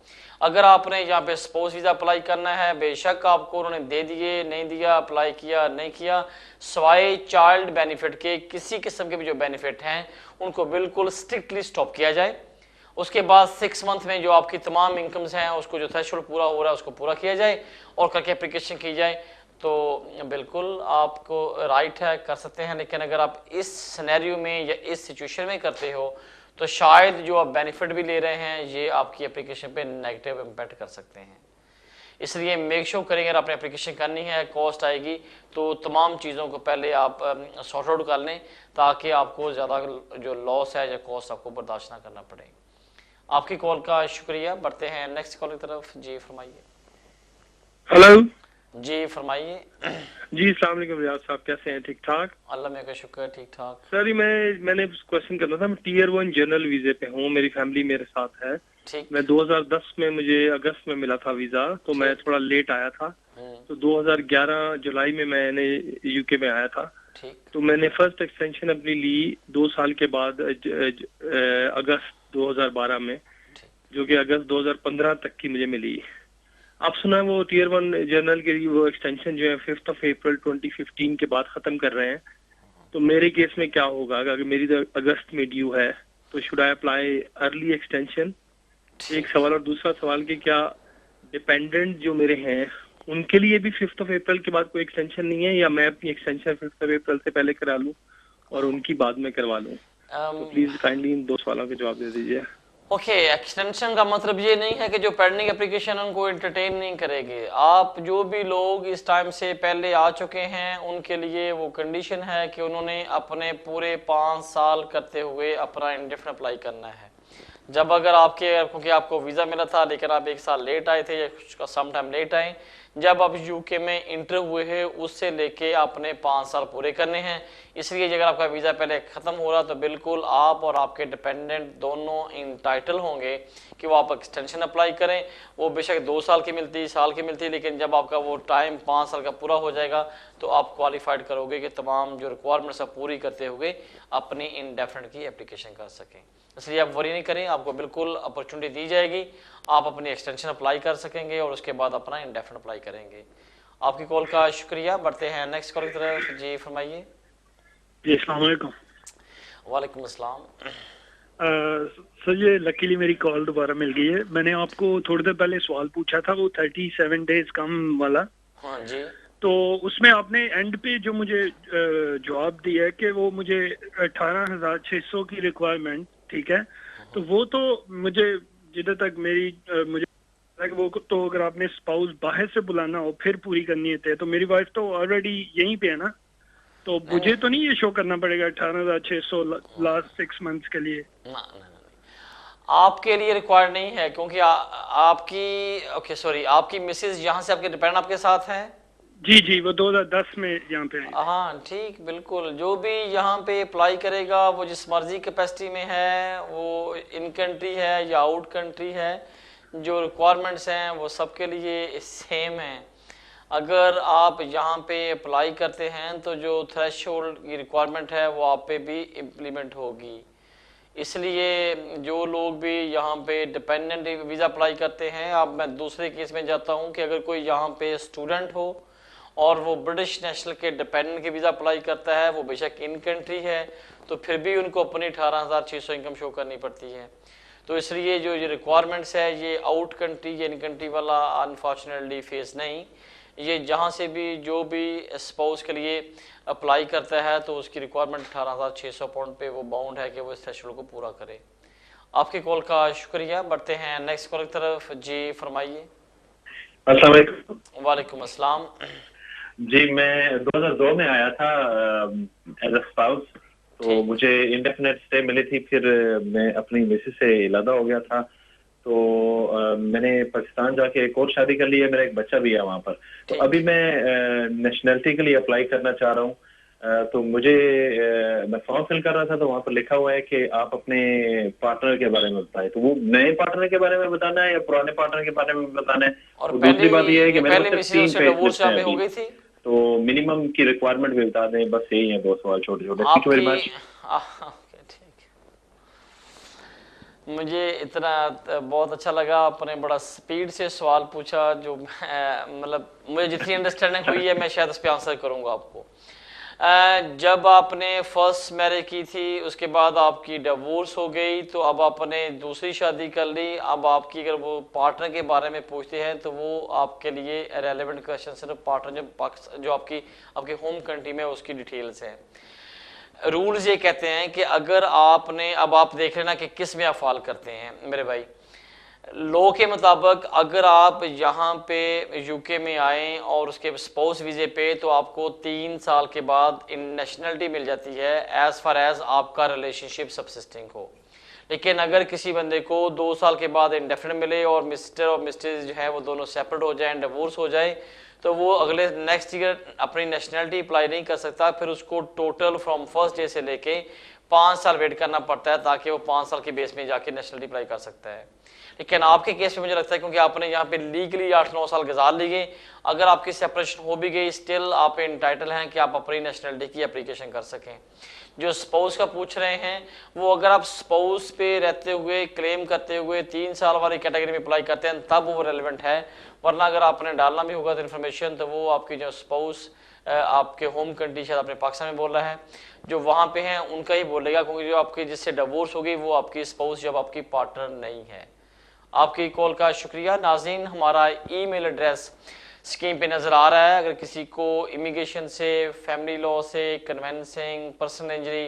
अगर आपने यहाँ पे स्पाउस वीज़ा अप्लाई करना है, बेशक आपको उन्होंने दे दिए, नहीं दिया, अप्लाई किया, नहीं किया, सवाए चाइल्ड बेनिफिट के किसी किस्म के भी जो बेनिफिट हैं उनको बिल्कुल स्ट्रिक्टली स्टॉप किया जाए। उसके बाद 6 मंथ में जो आपकी तमाम इनकम्स हैं उसको जो थ्रेशोल्ड पूरा हो रहा है उसको पूरा किया जाए और करके एप्लीकेशन की जाए, तो बिल्कुल आपको राइट है, कर सकते हैं। लेकिन अगर आप इस सिनेरियो में या इस सिचुएशन में करते हो तो शायद जो आप बेनिफिट भी ले रहे हैं ये आपकी एप्लीकेशन पे नेगेटिव इम्पैक्ट कर सकते हैं। इसलिए मेक श्योर करेंगे अगर आपने एप्लीकेशन करनी है, कॉस्ट आएगी, तो तमाम चीज़ों को पहले आप सॉर्ट आउट कर लें ताकि आपको ज़्यादा जो लॉस है या कॉस्ट आपको बर्दाश्त ना करना पड़े। आपकी कॉल का शुक्रिया। बढ़ते हैं नेक्स्ट कॉल की तरफ। जी फरमाइए। हेलो जी फरमाइए। जी अस्सलाम वालेकुम रियाज साहब, कैसे हैं? ठीक ठाक, अल्लाह में का शुक्र, ठीक ठाक। सर मैंने क्वेश्चन करना था। मैं Tier 1 जनरल वीजे पे हूँ, मेरी फैमिली मेरे साथ है। मैं 2010 में मुझे अगस्त में मिला था वीजा, तो मैं थोड़ा लेट आया था, तो 2011 जुलाई में मैंने यूके में आया था। तो मैंने फर्स्ट एक्सटेंशन अपनी ली 2 साल के बाद अगस्त 2012 में, जो कि अगस्त 2015 तक की मुझे मिली। आप सुना वो Tier 1 जनरल के वो एक्सटेंशन जो है 5 अप्रैल 2015 के बाद खत्म कर रहे हैं, तो मेरे केस में क्या होगा? अगर मेरी तो अगस्त में ड्यू है तो should I apply early extension? एक सवाल। और दूसरा सवाल कि क्या डिपेंडेंट जो मेरे हैं उनके लिए भी 5 अप्रैल के बाद कोई एक्सटेंशन नहीं है, या मैं अपनी एक्सटेंशन 5 अप्रैल से पहले करा लूं और उनकी बाद में करवा लूं? तो प्लीज काइंडली इन 2 सवालों के जवाब दे दीजिए। ओके, एक्सटेंशन का मतलब ये नहीं है कि जो पेंडिंग एप्लीकेशन उनको एंटरटेन नहीं करेगी। आप जो भी लोग इस टाइम से पहले आ चुके हैं उनके लिए वो कंडीशन है कि उन्होंने अपने पूरे 5 साल करते हुए अपना इंडेफिनिट अप्लाई करना है। जब अगर आपके, क्योंकि आपको वीज़ा मिला था लेकिन आप 1 साल लेट आए थे या सम टाइम लेट आए, जब आप यूके में इंटर हुए हैं उससे लेके आपने 5 साल पूरे करने हैं। इसलिए अगर आपका वीज़ा पहले ख़त्म हो रहा तो बिल्कुल आप और आपके डिपेंडेंट दोनों इंटाइटल होंगे कि वो आप एक्सटेंशन अप्लाई करें। वो बेशक 2 साल की मिलती, साल की मिलती, लेकिन जब आपका वो टाइम 5 साल का पूरा हो जाएगा तो आप क्वालिफाइड करोगे कि तमाम जो रिक्वायरमेंट्स आप पूरी करते हुए अपनी इंडेफिनिट की एप्लीकेशन कर सकें। इसलिए आप वरी नहीं करें, आपको बिल्कुल अपॉर्चुनिटी दी जाएगी, आप अपनी एक्सटेंशन अप्लाई कर सकेंगे और उसके बाद अपना इंडेफिनिट अप्लाई करेंगे। आपकी कॉल का शुक्रिया। बढ़ते हैं नेक्स्ट कॉल की तरफ। जी फरमाइए। जी अस्सलाम वालेकुम। वालेकुम अस्सलाम। सर ये लकीली मेरी कॉल दोबारा मिल गई है। मैंने आपको थोड़ी देर पहले सवाल पूछा था वो 37 डेज कम वाला। हाँ जी। तो उसमें आपने एंड पे जो मुझे जवाब दिया है कि वो मुझे 18,600 की रिक्वायरमेंट, ठीक है, तो वो तो मुझे जिधर तक मेरी मुझे वो तो अगर आपने स्पाउस बाहर से बुलाना हो फिर पूरी करनी है तो मेरी वाइफ तो ऑलरेडी यहीं पे है ना, तो मुझे तो नहीं ये शो करना पड़ेगा 18,600 लास्ट 6 मंथ्स के लिए? ना, आपके लिए रिक्वायर्ड नहीं है क्योंकि आपकी मिसेज यहाँ से आपके डिपेंडेंट आपके साथ हैं। जी जी, वो 2010 में यहाँ पे। हाँ ठीक, बिल्कुल। जो भी यहाँ पे अप्लाई करेगा वो जिस मर्जी कैपेसिटी में है, वो इन कंट्री है या आउट कंट्री है, जो रिक्वायरमेंट्स हैं वो सबके लिए सेम हैं। अगर आप यहाँ पे अप्लाई करते हैं तो जो थ्रेशोल्ड की रिक्वायरमेंट है वो आप पे भी इम्प्लीमेंट होगी। इसलिए जो लोग भी यहाँ पे डिपेंडेंट वीज़ा अप्लाई करते हैं, अब मैं दूसरे केस में जाता हूँ कि अगर कोई यहाँ पे स्टूडेंट हो और वो ब्रिटिश नेशनल के डिपेंडेंट के वीज़ा अप्लाई करता है, वो बेशक इन कंट्री है, तो फिर भी उनको अपनी 18,600 इनकम शो करनी पड़ती है। तो इसलिए जो ये रिक्वायरमेंट्स है ये आउट कंट्री या इन कंट्री वाला अनफॉर्चुनेटली फेस नहीं, ये जहाँ से भी जो भी स्पाउस के लिए अप्लाई करता है तो उसकी रिक्वायरमेंट 18,600 पाउंड पे वो बाउंड है कि वो इस थ्रेशोल्ड को पूरा करे। आपकी कॉल का शुक्रिया। बढ़ते हैं नेक्स्ट कॉल की तरफ। जी फरमाइए। अस्सलाम वालेकुम। वालेकुम अस्सलाम। जी मैं 2002 में आया था एज अ स्पाउस, तो मुझे इंडेफिनेट स्टे मिली थी। फिर मैं अपनी मिसेस से इलादा हो गया था, तो मैंने पाकिस्तान जाके एक और शादी कर ली है, मेरा एक बच्चा भी है वहाँ पर। तो अभी मैं नेशनलिटी के लिए अप्लाई करना चाह रहा हूँ। तो मुझे मैं फॉर्म फिल कर रहा था तो वहाँ पर लिखा हुआ है कि आप अपने पार्टनर के बारे में बताएं। तो वो नए पार्टनर के बारे में बताना है या पुराने पार्टनर के बारे में बताना है? और दूसरी बात ये है कि मेरे पास 3 पेज हो गई थी, तो मिनिमम की रिक्वायरमेंट भी बता दें। बस यही है 2 सवाल छोटे छोटे। Thank you very much. मुझे इतना बहुत अच्छा लगा, आपने बड़ा स्पीड से सवाल पूछा, जो मतलब मुझे जितनी अंडरस्टैंडिंग हुई है मैं शायद उस पर आंसर करूंगा आपको। जब आपने फर्स्ट मैरिज की थी उसके बाद आपकी डिवोर्स हो गई, तो अब आपने दूसरी शादी कर ली। अब आपकी अगर वो पार्टनर के बारे में पूछते हैं तो वो आपके लिए रेलेवेंट क्वेश्चन सिर्फ पार्टनर जो आपके होम कंट्री में उसकी डिटेल्स हैं। रूल्स ये कहते हैं कि अगर आपने, अब आप देख लेना कि किस में आप फॉल करते हैं मेरे भाई। लॉ के मुताबिक अगर आप यहाँ पे यूके में आए और उसके स्पाउस वीज़े पे, तो आपको 3 साल के बाद नेशनलिटी मिल जाती है एज फार एज आपका रिलेशनशिप सबसिस्टिंग हो। लेकिन अगर किसी बंदे को 2 साल के बाद इंडेफिनिट मिले और मिस्टर और मिसेज जो है वो दोनों सेपरेट हो जाए, डिवोर्स हो जाए, तो वो अगले नेक्स्ट ईयर अपनी नेशनलिटी अप्लाई नहीं कर सकता। फिर उसको टोटल फ्रॉम फर्स्ट डे से लेके 5 साल वेट करना पड़ता है ताकि वो 5 साल के बेस में जाके नेशनलिटी अप्लाई कर सकता है। लेकिन आपके केस में मुझे लगता है क्योंकि आपने यहाँ पे लीगली 8-9 साल गुजार लिए, अगर आपकी सेपरेशन हो भी गई स्टिल आप इंटाइटल हैं कि आप अपनी नेशनलिटी की एप्लीकेशन कर सकें। जो स्पाउस का पूछ रहे हैं वो अगर आप स्पाउस पे रहते हुए क्लेम करते हुए 3 साल वाली कैटेगरी में अप्लाई करते हैं तब वो रेलिवेंट है, वरना अगर आपने डालना भी होगा तो इन्फॉर्मेशन तो वो आपकी जो स्पाउस आपके होम कंट्री शायद अपने पाकिस्तान में बोल रहा है, जो वहाँ पे हैं उनका ही बोलेगा, क्योंकि जो आपकी जिससे डिवोर्स हो गई वो आपकी स्पाउस जब आपकी पार्टनर नहीं है। आपकी कॉल का शुक्रिया। नाज़रीन, हमारा ईमेल एड्रेस स्क्रीन पे नज़र आ रहा है। अगर किसी को इमिग्रेशन से, फैमिली लॉ से, कन्वेंसिंग, पर्सनल इंजरी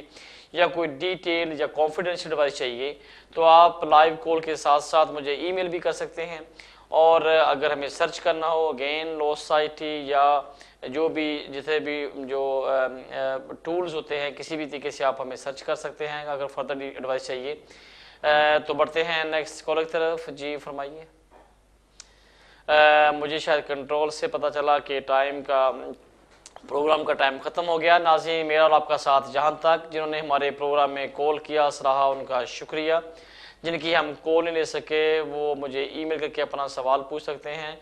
या कोई डिटेल या कॉन्फिडेंशियल एडवाइस चाहिए तो आप लाइव कॉल के साथ साथ मुझे ईमेल भी कर सकते हैं। और अगर हमें सर्च करना हो अगेन लॉ सोसाइटी या जो भी जितने भी जो टूल्स होते हैं किसी भी तरीके से आप हमें सर्च कर सकते हैं अगर फर्दर एडवाइस चाहिए। तो बढ़ते हैं नेक्स्ट कॉल की तरफ। जी फरमाइए। मुझे शायद कंट्रोल से पता चला कि प्रोग्राम का टाइम ख़त्म हो गया। नाज़रीन, मेरा और आपका साथ जहाँ तक, जिन्होंने हमारे प्रोग्राम में कॉल किया सराहा उनका शुक्रिया। जिनकी हम कॉल नहीं ले सके वो मुझे ईमेल करके अपना सवाल पूछ सकते हैं,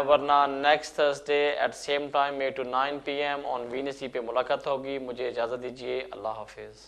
वरना next Thursday at same time 8 to 9 PM on Venus TV पे मुलाकात होगी। मुझे इजाज़त दीजिए। अल्लाह हाफिज़।